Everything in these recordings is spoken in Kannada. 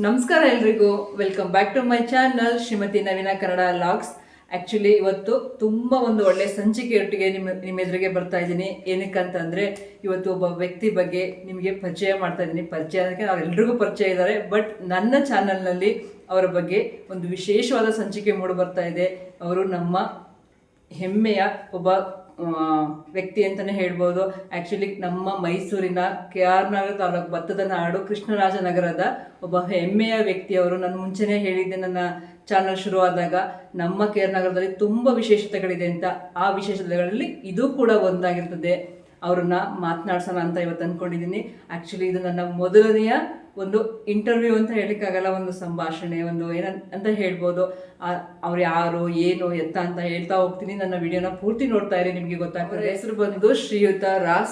ನಮಸ್ಕಾರ ಎಲ್ರಿಗೂ, welcome back to my channel Shrimati Naveena Kannada vlogs. Actually ಇವತ್ತು ತುಂಬ ಒಂದು ಒಳ್ಳೆ ಸಂಚಿಕೆಯೊಟ್ಟಿಗೆ ನಿಮ್ಮ ಎದುರಿಗೆ ಬರ್ತಾ ಇದ್ದೀನಿ. ಏನಕ್ಕಂತಂದರೆ ಇವತ್ತು ಒಬ್ಬ ವ್ಯಕ್ತಿ ಬಗ್ಗೆ ನಿಮಗೆ ಪರಿಚಯ ಮಾಡ್ತಾ ಇದ್ದೀನಿ. ಪರಿಚಯ ಅದಕ್ಕೆ ನಾವೆಲ್ಲರಿಗೂ ಪರಿಚಯ ಇದ್ದಾರೆ, ಬಟ್ ನನ್ನ ಚಾನಲ್ನಲ್ಲಿ ಅವರ ಬಗ್ಗೆ ಒಂದು ವಿಶೇಷವಾದ ಸಂಚಿಕೆ ಮೂಡಿ ಬರ್ತಾ ಇದೆ. ಅವರು ನಮ್ಮ ಹೆಮ್ಮೆಯ ಒಬ್ಬ ವ್ಯಕ್ತಿ ಅಂತಲೇ ಹೇಳ್ಬೋದು. ಆ್ಯಕ್ಚುಲಿ ನಮ್ಮ ಮೈಸೂರಿನ KR ನಗರ ತಾಲೂಕು ಭತ್ತದ ನಾಡು ಕೃಷ್ಣರಾಜನಗರದ ಒಬ್ಬ ಹೆಮ್ಮೆಯ ವ್ಯಕ್ತಿಯವರು. ನಾನು ಮುಂಚೆನೇ ಹೇಳಿದ್ದೆ ನನ್ನ ಚಾನಲ್ ಶುರುವಾದಾಗ, ನಮ್ಮ KR ನಗರದಲ್ಲಿ ತುಂಬ ವಿಶೇಷತೆಗಳಿದೆ ಅಂತ. ಆ ವಿಶೇಷತೆಗಳಲ್ಲಿ ಇದು ಕೂಡ ಒಂದಾಗಿರ್ತದೆ. ಅವ್ರನ್ನ ಮಾತನಾಡ್ಸೋಣ ಅಂತ ಇವತ್ತು ಅಂದ್ಕೊಂಡಿದ್ದೀನಿ. ಆ್ಯಕ್ಚುಲಿ ಇದು ನನ್ನ ಮೊದಲನೆಯ ಒಂದು ಇಂಟರ್ವ್ಯೂ ಅಂತ ಹೇಳಲಿಕ್ಕಾಗಲ್ಲ, ಒಂದು ಸಂಭಾಷಣೆ, ಒಂದು ಏನಂತ ಹೇಳ್ಬೋದು. ಅವ್ರು ಯಾರು ಏನು ಎತ್ತ ಅಂತ ಹೇಳ್ತಾ ಹೋಗ್ತೀನಿ. ನನ್ನ ವಿಡಿಯೋನ ಪೂರ್ತಿ ನೋಡ್ತಾ ಇರಿ, ನಿಮಗೆ ಗೊತ್ತಾಗ್ತದೆ. ಹೆಸರು ಬಂದು ಶ್ರೀಯುತ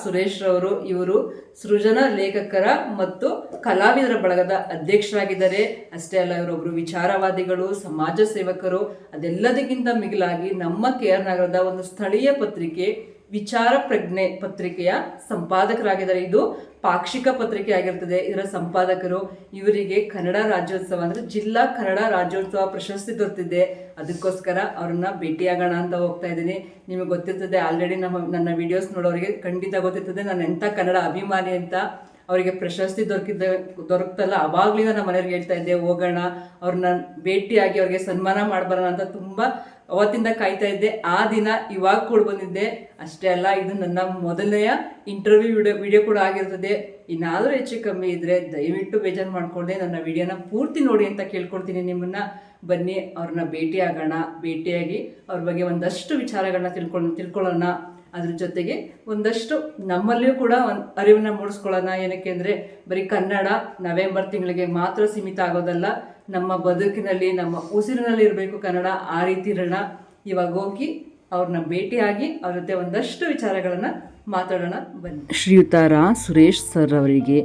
ಸುರೇಶ್ ರವರು. ಇವರು ಸೃಜನಾ ಲೇಖಕರ ಮತ್ತು ಕಲಾವಿದರ ಬಳಗದ ಅಧ್ಯಕ್ಷರಾಗಿದ್ದಾರೆ. ಅಷ್ಟೇ ಅಲ್ಲ, ಇವರೊಬ್ಬರು ವಿಚಾರವಾದಿಗಳು, ಸಮಾಜ ಸೇವಕರು. ಅದೆಲ್ಲದಕ್ಕಿಂತ ಮಿಗಿಲಾಗಿ ನಮ್ಮ KR ನಗರದ ಒಂದು ಸ್ಥಳೀಯ ಪತ್ರಿಕೆ ವಿಚಾರ ಪ್ರಜ್ಞೆ ಪತ್ರಿಕೆಯ ಸಂಪಾದಕರಾಗಿದ್ದಾರೆ. ಇದು ಪಾಕ್ಷಿಕ ಪತ್ರಿಕೆ ಆಗಿರ್ತದೆ. ಇದರ ಸಂಪಾದಕರು. ಇವರಿಗೆ ಕನ್ನಡ ರಾಜ್ಯೋತ್ಸವ ಅಂದರೆ ಜಿಲ್ಲಾ ಕನ್ನಡ ರಾಜ್ಯೋತ್ಸವ ಪ್ರಶಸ್ತಿ ದೊರೆತಿದೆ. ಅದಕ್ಕೋಸ್ಕರ ಅವ್ರನ್ನ ಭೇಟಿಯಾಗೋಣ ಅಂತ ಹೋಗ್ತಾ ಇದ್ದೀನಿ. ನಿಮಗೆ ಗೊತ್ತಿರ್ತದೆ, ಆಲ್ರೆಡಿ ನನ್ನ ವಿಡಿಯೋಸ್ ನೋಡೋರಿಗೆ ಖಂಡಿತ ಗೊತ್ತಿರ್ತದೆ ನಾನು ಎಂಥ ಕನ್ನಡ ಅಭಿಮಾನಿ ಅಂತ. ಅವರಿಗೆ ಪ್ರಶಸ್ತಿ ದೊರಕ್ತಲ್ಲ, ಅವಾಗಲಿಂದ ನಮ್ಮ ಮನೆಯವ್ರಿಗೆ ಹೇಳ್ತಾ ಇದ್ದೆ, ಹೋಗೋಣ ಅವ್ರನ್ನ ಭೇಟಿಯಾಗಿ ಅವ್ರಿಗೆ ಸನ್ಮಾನ ಮಾಡಬರೋಣ ಅಂತ ತುಂಬ ಅವತ್ತಿಂದ ಕಾಯ್ತಾ ಇದ್ದೆ. ಆ ದಿನ ಇವಾಗ ಕೂಡ ಬಂದಿದ್ದೆ. ಅಷ್ಟೇ ಅಲ್ಲ, ಇದು ನನ್ನ ಮೊದಲನೆಯ ಇಂಟರ್ವ್ಯೂ ವಿಡಿಯೋ ಕೂಡ ಆಗಿರ್ತದೆ. ಇನ್ನಾದರೂ ಹೆಚ್ಚು ಕಮ್ಮಿ ಇದ್ದರೆ ದಯವಿಟ್ಟು ಬೇಜಾರು ಮಾಡ್ಕೊಂಡೆ ನನ್ನ ವಿಡಿಯೋನ ಪೂರ್ತಿ ನೋಡಿ ಅಂತ ಕೇಳ್ಕೊಳ್ತೀನಿ ನಿಮ್ಮನ್ನು. ಬನ್ನಿ ಅವ್ರನ್ನ ಭೇಟಿಯಾಗೋಣ. ಭೇಟಿಯಾಗಿ ಅವ್ರ ಬಗ್ಗೆ ಒಂದಷ್ಟು ವಿಚಾರಗಳನ್ನ ತಿಳ್ಕೊಳ್ಳೋಣ. ಅದ್ರ ಜೊತೆಗೆ ಒಂದಷ್ಟು ನಮ್ಮಲ್ಲಿಯೂ ಕೂಡ ಒಂದು ಅರಿವನ್ನು ಮೂಡಿಸ್ಕೊಳ್ಳೋಣ. ಏನಕ್ಕೆ ಅಂದರೆ ಬರೀ ಕನ್ನಡ ನವೆಂಬರ್ ತಿಂಗಳಿಗೆ ಮಾತ್ರ ಸೀಮಿತ ಆಗೋದಲ್ಲ, ನಮ್ಮ ಬದುಕಿನಲ್ಲಿ ನಮ್ಮ ಉಸಿರಿನಲ್ಲಿ ಇರಬೇಕು ಕನ್ನಡ. ಆ ರೀತಿ ಇರೋಣ. ಇವಾಗ ಹೋಗಿ ಅವ್ರನ್ನ ಭೇಟಿಯಾಗಿ ಅವ್ರ ಜೊತೆ ಒಂದಷ್ಟು ವಿಚಾರಗಳನ್ನು ಮಾತಾಡೋಣ ಬನ್ನಿ. ಶ್ರೀಯುತ ಸುರೇಶ್ ಸರ್ ಅವರಿಗೆ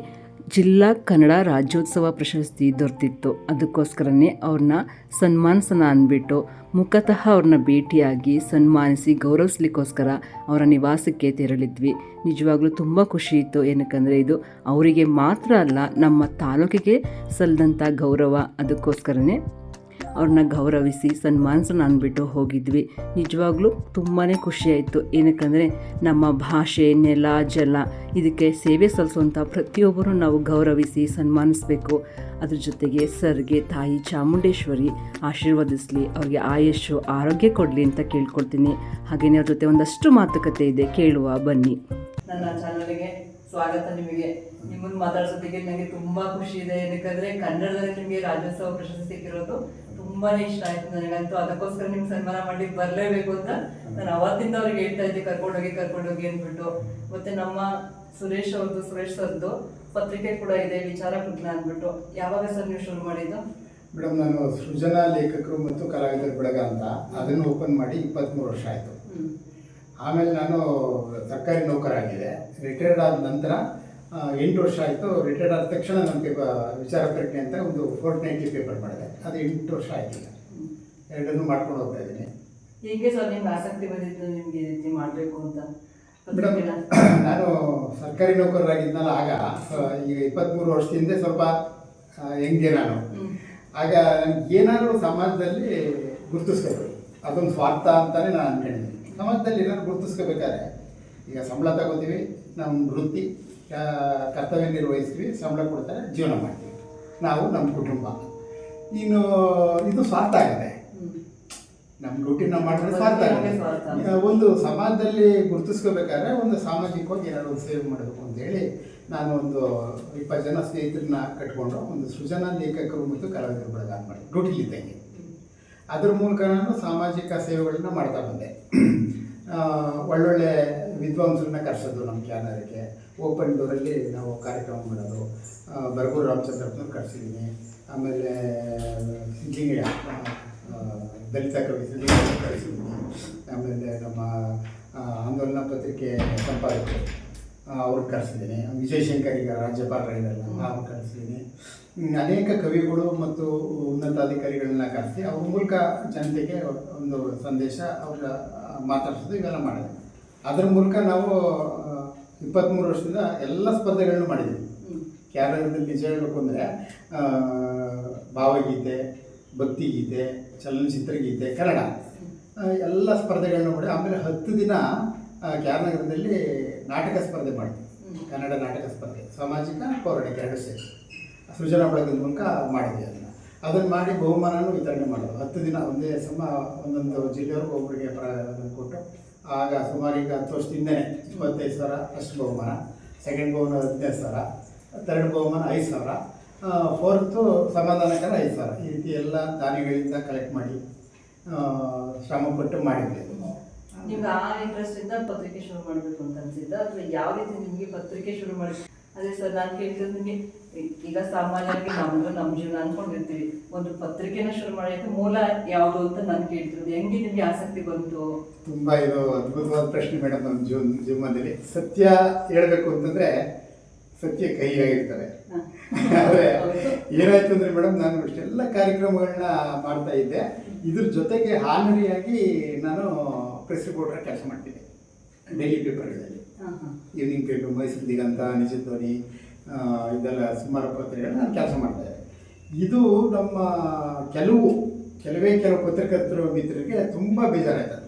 ಜಿಲ್ಲಾ ಕನ್ನಡ ರಾಜ್ಯೋತ್ಸವ ಪ್ರಶಸ್ತಿ ದೊರೆತಿತ್ತು. ಅದಕ್ಕೋಸ್ಕರನೇ ಅವ್ರನ್ನ ಸನ್ಮಾನಿಸೋಣ ಅಂದ್ಬಿಟ್ಟು ಮುಖತಃ ಅವ್ರನ್ನ ಭೇಟಿಯಾಗಿ ಸನ್ಮಾನಿಸಿ ಗೌರವಿಸ್ಲಿಕ್ಕೋಸ್ಕರ ಅವರ ನಿವಾಸಕ್ಕೆ ತೆರಳಿದ್ವಿ. ನಿಜವಾಗ್ಲೂ ತುಂಬ ಖುಷಿ ಇತ್ತು. ಏನಕ್ಕಂದರೆ ಇದು ಅವರಿಗೆ ಮಾತ್ರ ಅಲ್ಲ, ನಮ್ಮ ತಾಲೂಕಿಗೆ ಸಲ್ಲದಂಥ ಗೌರವ. ಅದಕ್ಕೋಸ್ಕರನೇ ಅವ್ರನ್ನ ಗೌರವಿಸಿ ಸನ್ಮಾನಿಸೋಣ ಅಂದ್ಬಿಟ್ಟು ಹೋಗಿದ್ವಿ. ನಿಜವಾಗ್ಲೂ ತುಂಬಾ ಖುಷಿಯಾಯಿತು. ಏನಕ್ಕಂದರೆ ನಮ್ಮ ಭಾಷೆ, ನೆಲ, ಜಲ ಇದಕ್ಕೆ ಸೇವೆ ಸಲ್ಲಿಸುವಂಥ ಪ್ರತಿಯೊಬ್ಬರೂ ನಾವು ಗೌರವಿಸಿ ಸನ್ಮಾನಿಸಬೇಕು. ಅದ್ರ ಜೊತೆಗೆ ಸರ್ಗೆ ತಾಯಿ ಚಾಮುಂಡೇಶ್ವರಿ ಆಶೀರ್ವದಿಸಲಿ, ಅವ್ರಿಗೆ ಆಯುಷ್ಯು ಆರೋಗ್ಯ ಕೊಡಲಿ ಅಂತ ಕೇಳ್ಕೊಳ್ತೀನಿ. ಹಾಗೆಯೇ ಅವ್ರ ಜೊತೆ ಒಂದಷ್ಟು ಮಾತುಕತೆ ಇದೆ, ಕೇಳುವ ಬನ್ನಿ. ನನ್ನ ಚಾನಲ್ಗೆ ಸ್ವಾಗತ. ನಿಮ್ಮನ್ನು ಮಾತಾಡ್ಸೋದಕ್ಕೆ ನನಗೆ ತುಂಬ ಖುಷಿ ಇದೆ. ಏನಕ್ಕಂದರೆ ಕನ್ನಡದಲ್ಲಿ ನಿಮಗೆ ರಾಜ್ಯೋತ್ಸವ ಪ್ರಶಸ್ತಿ ಸಿಕ್ಕಿರೋದು ತುಂಬಾ ಇಷ್ಟ ಆಯಿತು ನನಗಂತೂ. ಅದಕ್ಕೋಸ್ಕರ ನಿಮ್ಗೆ ಸನ್ಮಾನ ಮಾಡಲಿಕ್ಕೆ ಬರಲೇಬೇಕು ಅಂತ ನಾನು ಅವತ್ತಿಂದ ಅವ್ರಿಗೆ ಹೇಳ್ತಾ ಇದ್ದೆ, ಕರ್ಕೊಂಡೋಗಿ ಅಂದ್ಬಿಟ್ಟು. ಮತ್ತು ನಮ್ಮ ಸುರೇಶ್ ಸರ್ದು ಪತ್ರಿಕೆ ಕೂಡ ಇದೆ, ವಿಚಾರ ಪ್ರಜ್ಞೆ ಅಂದ್ಬಿಟ್ಟು. ಯಾವಾಗ ಸರ್ ನೀವು ಶುರು ಮಾಡಿದ್ದು? ಮೇಡಮ್, ನಾನು ಸೃಜನಾ ಲೇಖಕರು ಮತ್ತು ಕಲಾವಿದರ ಬಳಗ ಅಂತ ಅದನ್ನು ಓಪನ್ ಮಾಡಿ 23 ವರ್ಷ ಆಯಿತು. ಆಮೇಲೆ ನಾನು ಸರ್ಕಾರಿ ನೌಕರಾಗಿದೆ. ರಿಟೈರ್ಡ್ ಆದ ನಂತರ 8 ವರ್ಷ ಆಯಿತು. ರಿಟೈರ್ಡ್ ಆದ ತಕ್ಷಣ ನನಗೆ ವಿಚಾರ ಪ್ರಜ್ಞೆ ಅಂತ ಒಂದು ಫೋರ್ಟ್ನೈಟ್ಲಿ ಪೇಪರ್ ಮಾಡಿದೆ. ಅದು 8 ವರ್ಷ ಆಯಿತು. ಎರಡನ್ನೂ ಮಾಡ್ಕೊಂಡು ಹೋಗ್ತಾ ಇದ್ದೀನಿ. ಹೇಗೆ ಸರ್ ನಿಮ್ಗೆ ಆಸಕ್ತಿ ಬಂದಿದ್ದು ನಿಮಗೆ ರೀತಿ ಮಾಡಬೇಕು ಅಂತ? ಮೇಡಮ್, ನಾನು ಸರ್ಕಾರಿ ನೌಕರರಾಗಿದ್ದನಲ್ಲ, ಆಗ ಈಗ 23 ವರ್ಷದಿಂದ ಸ್ವಲ್ಪ ಹೆಂಗೆ ನಾನು ಆಗ ಏನಾದರೂ ಸಮಾಜದಲ್ಲಿ ಗುರುತಿಸ್ಕೋಬೇಕು. ಅದೊಂದು ಸ್ವಾರ್ಥ ಅಂತಲೇ ನಾನು ಅಂದ್ಕೊಂಡಿದ್ದೀನಿ. ಸಮಾಜದಲ್ಲಿ ಏನಾದ್ರು ಗುರುತಿಸ್ಕೋಬೇಕಾದ್ರೆ ಈಗ ಸಂಬಳ ತಗೋತೀವಿ, ನಮ್ಮ ವೃತ್ತಿ ಕರ್ತವ್ಯ ನಿರ್ವಹಿಸ್ತೀವಿ, ಸಂಬಳ ಕೊಡ್ತಾರೆ, ಜೀವನ ಮಾಡ್ತೀವಿ ನಾವು, ನಮ್ಮ ಕುಟುಂಬ. ಇನ್ನು ಇದು ಸ್ವಾರ್ಥ ಆಗಿದೆ. ನಮ್ಮ ಡ್ಯೂಟಿ ನಾವು ಮಾಡಿದ್ರೆ ಸ್ವಾರ್ಥ ಆಗಿದೆ. ಒಂದು ಸಮಾಜದಲ್ಲಿ ಗುರುತಿಸ್ಕೋಬೇಕಾದ್ರೆ ಒಂದು ಸಾಮಾಜಿಕವಾಗಿ ಏನಾದ್ರು ಒಂದು ಸೇವೆ ಮಾಡಬೇಕು ಅಂತೇಳಿ ನಾನು ಒಂದು 20 ಜನ ಸ್ನೇಹಿತರನ್ನ ಕಟ್ಕೊಂಡು ಒಂದು ಸೃಜನಾ ಲೇಖಕರು ಮತ್ತು ಕಲಾವಿದರ ಬಳಗ ಮಾಡಿ ಡ್ಯೂಟಿಲಿದ್ದಂಗೆ. ಅದ್ರ ಮೂಲಕ ನಾನು ಸಾಮಾಜಿಕ ಸೇವೆಗಳನ್ನ ಮಾಡ್ತಾ ಬಂದೆ. ಒಳ್ಳೊಳ್ಳೆ ವಿದ್ವಾಂಸರನ್ನ ಕರೆಸೋದು ನಮ್ಮ ಚಾನಲ್ಗೆ. ಓಪನ್ ಡೋರಲ್ಲಿ ನಾವು ಕಾರ್ಯಕ್ರಮ ಮಾಡೋದು. ಬರಗೂರು ರಾಮಚಂದ್ರಪ್ಪನವ್ರು ಕರೆಸಿದ್ದೀನಿ. ಆಮೇಲೆ ಸಿದ್ಲಿಂಗಯ್ಯ, ದಲಿತ ಕವಿ ಸಿದ್ಲಿಂಗಯ್ಯ ಕರೆಸಿದ್ದೀನಿ. ಆಮೇಲೆ ನಮ್ಮ ಆಂದೋಲನ ಪತ್ರಿಕೆ ಸಂಪಾದಕರು ಅವ್ರಿಗೆ ಕರೆಸಿದ್ದೀನಿ. ವಿಜಯಶಂಕರ್ ಈಗ ರಾಜ್ಯಪಾಲರಿದ್ದಾರೆ, ಅವ್ರು ಕರೆಸಿದ್ದೀನಿ. ಅನೇಕ ಕವಿಗಳು ಮತ್ತು ಉನ್ನತಾಧಿಕಾರಿಗಳನ್ನ ಕರೆಸಿ ಅವ್ರ ಮೂಲಕ ಜನತೆಗೆ ಒಂದು ಸಂದೇಶ ಅವ್ರ ಮಾತಾಡ್ಸೋದು ಇವೆಲ್ಲ ಮಾಡಿದೆ. ಅದರ ಮೂಲಕ ನಾವು 23 ವರ್ಷದಿಂದ ಎಲ್ಲ ಸ್ಪರ್ಧೆಗಳನ್ನು ಮಾಡಿದ್ದೀವಿ. ಕ್ಯಾರಳದಲ್ಲಿ ನಿಜ ಹೇಳಬೇಕು ಅಂದರೆ ಭಾವಗೀತೆ, ಭಕ್ತಿಗೀತೆ, ಚಲನಚಿತ್ರಗೀತೆ, ಕನ್ನಡ ಎಲ್ಲ ಸ್ಪರ್ಧೆಗಳನ್ನೂ ಮಾಡಿ ಆಮೇಲೆ 10 ದಿನ ಕ್ಯಾರನಗರದಲ್ಲಿ ನಾಟಕ ಸ್ಪರ್ಧೆ ಮಾಡಿದ್ವಿ. ಕನ್ನಡ ನಾಟಕ ಸ್ಪರ್ಧೆ, ಸಾಮಾಜಿಕ ಪೌರಾಣಿಕ 2 ಸೇರಿ ಸೃಜನಾ ಬಳಗದ ಮೂಲಕ ಮಾಡಿದ್ವಿ. ಅದನ್ನು ಮಾಡಿ ಬಹುಮಾನನೂ ವಿತರಣೆ ಮಾಡೋದು. 10 ದಿನ ಒಂದೇ ಸಮ ಒಂದೊಂದು ಜಿಲ್ಲೆಯವ್ರಿಗೆ ಒಬ್ಬರಿಗೆ ಕೊಟ್ಟು, ಆಗ ಸುಮಾರು ಈಗ 10 ವರ್ಷದಿಂದನೇ 25,000 ಫಸ್ಟ್ ಬಹುಮಾನ, ಸೆಕೆಂಡ್ ಬಹುಮಾನ 15,000, ಥರ್ಡ್ ಬಹುಮಾನ 5,000, ಫೋರ್ತು ಸಮಾಧಾನಕರ 5,000. ಈ ರೀತಿ ಎಲ್ಲ ದಾನಿಗಳಿಂದ ಕಲೆಕ್ಟ್ ಮಾಡಿ ಶ್ರಮಪಟ್ಟು ಮಾಡಿದ್ವಿ. ನಿಮ್ಗೆ ಆ ಇಂಟ್ರೆಸ್ಟ್ ಇಂದ ಪತ್ರಿಕೆ ಶುರು ಮಾಡಬೇಕು ಅಂತ ಅನ್ಸಿದ್ದ, ಅಥವಾ ಯಾವ ರೀತಿ ನಿಮಗೆ ಪತ್ರಿಕೆ ಶುರು ಮಾಡಿ? ಅದೇ ಸರ್, ನಾನು ಕೇಳಿದ್ರೆ ನಿಮಗೆ ಈಗ ಸಾಮಾನ್ಯವಾಗಿ ನಮ್ಮ ಜೀವನ ಅಂದ್ಕೊಂಡಿರ್ತೀವಿ, ಒಂದು ಪತ್ರಿಕೆನ ಶುರು ಮಾಡೋಕ್ಕೆ ಮೂಲ ಯಾವುದು ಅಂತ ನಾನು ಕೇಳ್ತಿರೋದು. ಹೆಂಗೆ ನಿಮಗೆ ಆಸಕ್ತಿ ಬಂತು? ತುಂಬ ಇದು ಅದ್ಭುತವಾದ ಪ್ರಶ್ನೆ ಮೇಡಮ್. ನಮ್ಮ ಜೀವನದಲ್ಲಿ ಸತ್ಯ ಹೇಳಬೇಕು ಅಂತಂದರೆ ಸತ್ಯ ಕೈಯಾಗಿರ್ತದೆ. ಆದರೆ ಏನಾಯ್ತು ಅಂದರೆ ಮೇಡಮ್, ನಾನು ಇಷ್ಟೆಲ್ಲ ಕಾರ್ಯಕ್ರಮಗಳನ್ನ ಮಾಡ್ತಾ ಇದ್ದೆ. ಇದ್ರ ಜೊತೆಗೆ ಹಾನರಿಯಾಗಿ ನಾನು ಪ್ರೆಸ್ ರಿಪೋರ್ಟರ್ ಕೆಲಸ ಮಾಡ್ತಿದ್ದೆ ಡೈಲಿ ಪೇಪರ್ಗಳಲ್ಲಿ. ಈವ್ನಿಂಗ್ ಪೇಪರ್, ಮೈಸೂರು ದಿಗಂತ, ನಿಜಧ್ವನಿ, ಇದೆಲ್ಲ ಸುಮಾರು ಪತ್ರಿಕೆಗಳನ್ನ ನಾನು ಕೆಲಸ ಮಾಡ್ತಾಯಿದ್ದೆ. ಇದು ನಮ್ಮ ಕೆಲವೇ ಪತ್ರಕರ್ತರು ಮಿತ್ರರಿಗೆ ತುಂಬ ಬೇಜಾರಾಯ್ತದೆ.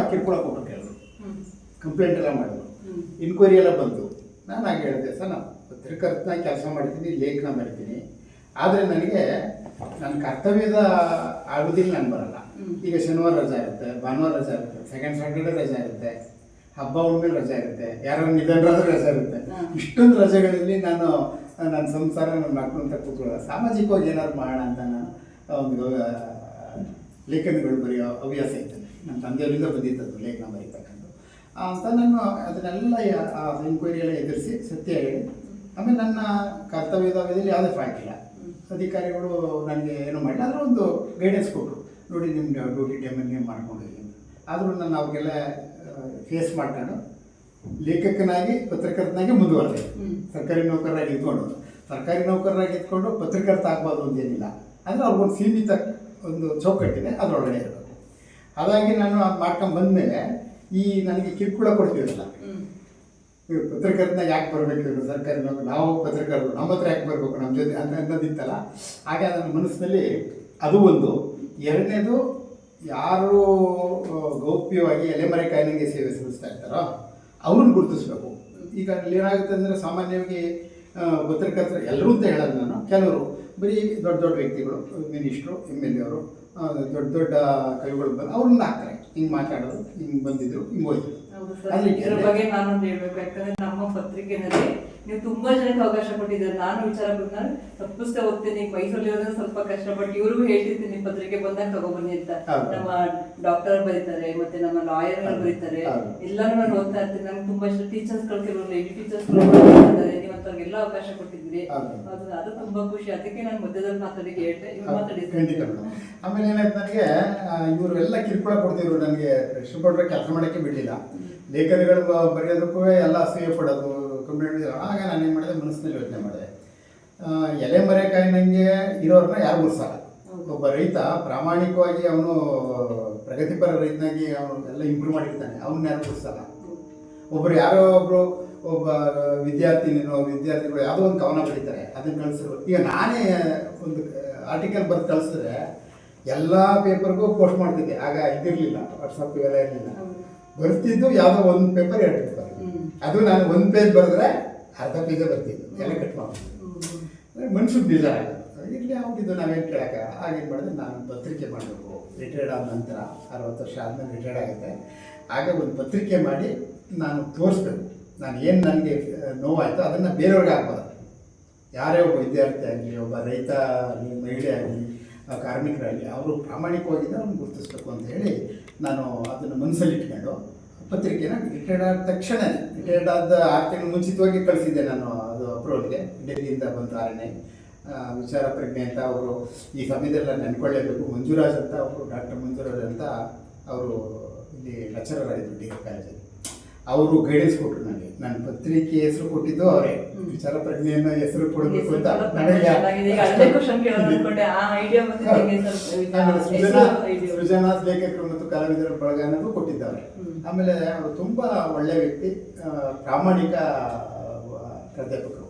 ಕಿರುಕುಳ ಕೊಟ್ಟರು, ಕೆಲವರು ಕಂಪ್ಲೇಂಟ್ ಎಲ್ಲ ಮಾಡಿದ್ರು, ಇನ್ಕ್ವೈರಿ ಎಲ್ಲ ಬಂತು. ನಾನು ಹಾಗೆ ಹೇಳಿದೆ, ಸರ್ ನಾನು ಪತ್ರಕರ್ತನ ಕೆಲಸ ಮಾಡ್ತೀನಿ, ಲೇಖನ ಬರಿತೀನಿ, ಆದರೆ ನನಗೆ ನನ್ನ ಕರ್ತವ್ಯದ ಆಗೋದಿಲ್ಲ, ನಾನು ಬರಲ್ಲ. ಈಗ ಶನಿವಾರ ರಜೆ ಇರುತ್ತೆ, ಭಾನುವಾರ ರಜೆ ಇರುತ್ತೆ, ಸೆಕೆಂಡ್ ಸ್ಯಾಟರ್ಡೆ ರಜೆ ಇರುತ್ತೆ, ಹಬ್ಬ ಹುಣ್ಣಿಮೆ ರಜೆ ಇರುತ್ತೆ, ಯಾರೋ ನಿಧನರಾದ್ರೂ ರಜೆ ಇರುತ್ತೆ. ಇಷ್ಟೊಂದು ರಜೆಗಳಲ್ಲಿ ನಾನು ನನ್ನ ಸಂಸಾರ, ನನ್ನ ಮಕ್ಕಳು ಅಂತ ಕೂತ್ಕೊಳ್ಳೋದು. ಸಾಮಾಜಿಕವಾಗಿ ಏನಾದ್ರು ಮಾಡೋಣ ಅಂತ ನಾನು ಒಂದು ಲೇಖನಗಳು ಬರೆಯೋ ಹವ್ಯಾಸ ಇತ್ತು. ನನ್ನ ತಂದೆಯವರಿಂದ ಬಂದಿದ್ದದ್ದು ಲೇಖನ ಬರೀತಕ್ಕಂಥ ಅಂತ. ನಾನು ಅದನ್ನೆಲ್ಲ ಇನ್ಕ್ವೈರಿ ಎಲ್ಲ ಎದುರಿಸಿ ಸತ್ಯ ಹೇಳಿ, ಆಮೇಲೆ ನನ್ನ ಕರ್ತವ್ಯದಲ್ಲಿ ಯಾವುದೇ ಫಾಲ್ಟ್ ಇಲ್ಲ. ಅಧಿಕಾರಿಗಳು ನನಗೆ ಏನೂ ಮಾಡಿಲ್ಲ, ಆದರೆ ಒಂದು ಗೈಡೆನ್ಸ್ ಕೊಟ್ಟರು, ನೋಡಿ ನಿಮ್ಮ ಡ್ಯೂಟಿ ಟೈಮಲ್ಲಿ ನೀವು ಮಾಡ್ಕೊಂಡಿದ್ದೀನಿ. ಆದರೂ ನಾನು ಅವ್ರಿಗೆಲ್ಲ ಫೇಸ್ ಮಾಡ್ಕೊಂಡು ಲೇಖಕನಾಗಿ ಪತ್ರಕರ್ತನಾಗಿ ಮುಂದುವರೆದೆ. ಸರ್ಕಾರಿ ನೌಕರರಾಗಿ ಇದ್ಕೊಂಡು ಪತ್ರಕರ್ತ ಆಗ್ಬೋದು ಅಂತೇನಿಲ್ಲ, ಅಂದರೆ ಅವ್ರಿಗೊಂದು ಸೀಮಿತ ಒಂದು ಚೌಕಟ್ಟಿದೆ, ಅದರೊಳಗಡೆ ಇರಬೇಕು. ಹಾಗಾಗಿ ನಾನು ಮಾಡ್ಕೊಂಡು ಬಂದಮೇಲೆ ಈ ನನಗೆ ಕಿರುಕುಳ ಕೊಡ್ತೀವಲ್ಲ, ಪತ್ರಕರ್ತನ ಯಾಕೆ ಬರಬೇಕು, ಸರ್ಕಾರಿ ನೌಕರ ನಾವು ಪತ್ರಕರ್ತರು, ನಮ್ಮ ಹತ್ರ ಯಾಕೆ ಬರಬೇಕು, ನಮ್ಮ ಜೊತೆ ಅನ್ನೋದಿತ್ತಲ್ಲ. ಆಗ ನನ್ನ ಮನಸ್ಸಿನಲ್ಲಿ ಅದು ಒಂದು. ಎರಡನೇದು, ಯಾರು ಗೌಪ್ಯವಾಗಿ ಎಲೆಮರೆ ಕಾಯಿಲೆಗೆ ಸೇವೆ ಸಲ್ಲಿಸ್ತಾ ಇರ್ತಾರೋ ಅವ್ರನ್ನ ಗುರುತಿಸ್ಬೇಕು. ಈಗ ಅಲ್ಲಿ ಏನಾಗುತ್ತೆ ಅಂದರೆ, ಸಾಮಾನ್ಯವಾಗಿ ಪತ್ರಕರ್ತರು ಎಲ್ಲರೂ ಅಂತ ಹೇಳೋದು ನಾನು, ಕೆಲವರು ಬರೀ ದೊಡ್ಡ ವ್ಯಕ್ತಿಗಳು, ಮಿನಿಸ್ಟ್ರು, MLA ಅವರು, ದೊಡ್ಡ ಕವಿಗಳು ಬಂದು ಅವ್ರನ್ನ ಹಾಕ್ತಾರೆ, ಹಿಂಗೆ ಮಾತಾಡೋದು, ಹಿಂಗೆ ಬಂದಿದ್ರು, ಹಿಂಗೆ ಹೋಯ್ತು. ಇದ್ರ ಬಗ್ಗೆ ನಾನೊಂದು ಹೇಳ್ಬೇಕು, ಯಾಕಂದ್ರೆ ನಮ್ಮ ಪತ್ರಿಕೆನಲ್ಲಿ ನೀವು ತುಂಬಾ ಜನಕ್ಕೆ ಅವಕಾಶ ಕೊಟ್ಟಿದ್ದಾರೆ. ನಾನು ವಿಚಾರ ಬಂದಾಗ ಪುಸ್ತಕ ಓದ್ತೀನಿ, ಮೈಸೂರಲ್ಲಿ ಸ್ವಲ್ಪ ಕಷ್ಟಪಟ್ಟು ಇವ್ರಿಗೂ ಹೇಳ್ತಿರ್ತೀನಿ, ಪತ್ರಿಕೆ ಬಂದಾಗ ತಗೊಬನ್ನಿ ಅಂತ. ನಮ್ಮ ಡಾಕ್ಟರ್ ಬರೀತಾರೆ, ಮತ್ತೆ ನಮ್ಮ ಲಾಯರ್ಗಳು ಬರೀತಾರೆ, ಎಲ್ಲಾನು ನಾನು ಓದ್ತಾ ಇರ್ತೀನಿ. ನಮ್ಗೆ ತುಂಬಾ ಇಷ್ಟ ಟೀಚರ್ಸ್ಗಳು, ಕೆಲವರು ಲೇಡಿ ಟೀಚರ್ಸ್ಗಳು ಬರ್ತಾರೆ, ನೀವು ಅಂತವ್ರಿಗೆಲ್ಲ ಅವಕಾಶ ಕೊಟ್ಟಿದ್ದೀರಿ, ಅದು ತುಂಬಾ ಖುಷಿ. ಅದಕ್ಕೆ ನಾನು ಮಧ್ಯದಲ್ಲಿ ಮಾತಾಡಿಗೆ ಹೇಳ್ದೆ, ಇವ್ರು ಮಾತಾಡಿದ್ದೆ. ಆಮೇಲೆ ಏನಾಯ್ತು, ನನಗೆ ಇವರೆಲ್ಲ ಕಿರುಕುಳ ಕೊಡ್ತಿದ್ರು, ನನಗೆ ರಿಪೋರ್ಟರ್ ಕೆಲಸ ಮಾಡೋಕ್ಕೆ ಬಿಡಲಿಲ್ಲ. ಲೇಖನಗಳು ಬರೆಯೋದಕ್ಕೂ ಎಲ್ಲ ಅಸೂಯೆ ಪಡೋದು, ಕಂಪ್ಲೇಂಟ್. ಆಗ ನಾನು ಏನು ಮಾಡಿದೆ, ಮನಸ್ಸಿನಲ್ಲಿ ಯೋಚನೆ ಮಾಡಿದೆ, ಎಲೆಮರೆಕಾಯಿ ನನಗೆ ಇರೋರನ್ನ ಯಾರು ಗುರ್ಸಲ್ಲ. ಒಬ್ಬ ರೈತ ಪ್ರಾಮಾಣಿಕವಾಗಿ ಅವನು ಪ್ರಗತಿಪರ ರೈತನಾಗಿ ಅವನು ಎಲ್ಲ ಇಂಪ್ರೂವ್ ಮಾಡಿರ್ತಾನೆ, ಅವನ್ನ ಯಾರು ಗುರ್ಸಲ್ಲ. ಒಬ್ಬ ವಿದ್ಯಾರ್ಥಿಗಳು ಯಾವುದೋ ಒಂದು ಕವನ ಬರೀತಾರೆ, ಅದನ್ನು ಕಳಿಸಿದ್ರು. ಈಗ ನಾನೇ ಒಂದು ಆರ್ಟಿಕಲ್ ಬರೆದು ಕಳಿಸಿದ್ರೆ ಎಲ್ಲ ಪೇಪರ್ಗೂ ಪೋಸ್ಟ್ ಮಾಡ್ತಿದ್ದೆ. ಆಗ ಇದಿರಲಿಲ್ಲ, ವಾಟ್ಸಪ್ ಇವೆಲ್ಲ ಇರಲಿಲ್ಲ. ಬರ್ತಿದ್ದು ಯಾವುದೋ ಒಂದು ಪೇಪರ್ 2 ಪೇಪರ್, ಅದು ನಾನು 1 ಪೇಜ್ ಬರೆದ್ರೆ ಅರ್ಧ ಪೇಜೇ ಬರ್ತಿದ್ದು, ಎಲ್ಲ ಕಟ್ ಮಾಡ್ತಿದ್ದು. ಮನ್ಸಿಗೆ ಬೇಜಾರಾಗೋದು, ಇರಲಿ ಆಗ್ಬಿಟ್ಟಿದ್ದು, ನಾವೇನು ಕೇಳೋಕ್ಕ. ಆಗೇನು ಮಾಡಿದ್ರೆ, ನಾನು ಪತ್ರಿಕೆ ಮಾಡಬೇಕು. ರಿಟೈರ್ಡ್ ಆದ ನಂತರ 60 ವರ್ಷ ಆದಮೇಲೆ ರಿಟೈರ್ಡ್ ಆಗುತ್ತೆ. ಆಗ ಒಂದು ಪತ್ರಿಕೆ ಮಾಡಿ ನಾನು ತೋರಿಸ್ಬೇಕು, ನನಗೆ ನೋವಾಯಿತು ಅದನ್ನು ಬೇರೆಯವ್ರಿಗೆ ಆಗ್ಬಾರ್ದು. ಯಾರೇ ಒಬ್ಬ ವಿದ್ಯಾರ್ಥಿ ಆಗಲಿ, ಒಬ್ಬ ರೈತ ಆಗಲಿ, ಮಹಿಳೆ ಆಗಲಿ, ಕಾರ್ಮಿಕರಾಗಲಿ, ಅವರು ಪ್ರಾಮಾಣಿಕವಾಗಿದ್ದ ಅವ್ರನ್ನ ಗುರುತಿಸ್ಬೇಕು ಅಂತ ಹೇಳಿ ನಾನು ಅದನ್ನು ಮನಸ್ಸಲ್ಲಿ ಇಟ್ಕೊಂಡು ಪತ್ರಿಕೆನ ರಿಟೈರ್ಡ್ ಆದ ತಕ್ಷಣ, ರಿಟೈರ್ಡ್ ಆದ 6 ತಿಂಗಳು ಮುಂಚಿತವಾಗಿ ಕಳಿಸಿದ್ದೆ ನಾನು. ಅದು ಅಪ್ರೋಲ್ಗೆ ಡೆಲ್ಲಿಯಿಂದ ಬಂತು RNI ವಿಚಾರ ಪ್ರಜ್ಞೆ ಅಂತ. ಅವರು ಈ ಸಮಯದಲ್ಲ ನೆನ್ಕೊಳ್ಳೇಬೇಕು, ಮಂಜುರಾಜ್ ಅಂತ, ಅವರು ಡಾಕ್ಟರ್ ಮಂಜುರಾಜ್ ಅಂತ, ಅವರು ಇಲ್ಲಿ ಲೆಕ್ಚರರ್ ಆಗಿದ್ರು ಡಿಗ್ರಿ ಕಾಲೇಜಲ್ಲಿ. ಅವರು ಗೈಡೆನ್ಸ್ ಕೊಟ್ಟರು ನನಗೆ. ನನ್ನ ಪತ್ರಿಕೆ ಹೆಸರು ಕೊಟ್ಟಿದ್ದು ಅವರೇ, ವಿಚಾರ ಪ್ರಜ್ಞೆಯನ್ನು ಹೆಸರು ಕೊಡಬೇಕು ಅಂತ. ಸೃಜನಾತ್ ಲೇಖಕರು ಮತ್ತು ಕಲಾವಿದರ ಬಳಗ ಅನ್ನೋದು ಕೊಟ್ಟಿದ್ದಾರೆ. ಆಮೇಲೆ ಅವರು ತುಂಬ ಒಳ್ಳೆಯ ವ್ಯಕ್ತಿ, ಪ್ರಾಮಾಣಿಕ ಪ್ರಾಧ್ಯಾಪಕರು.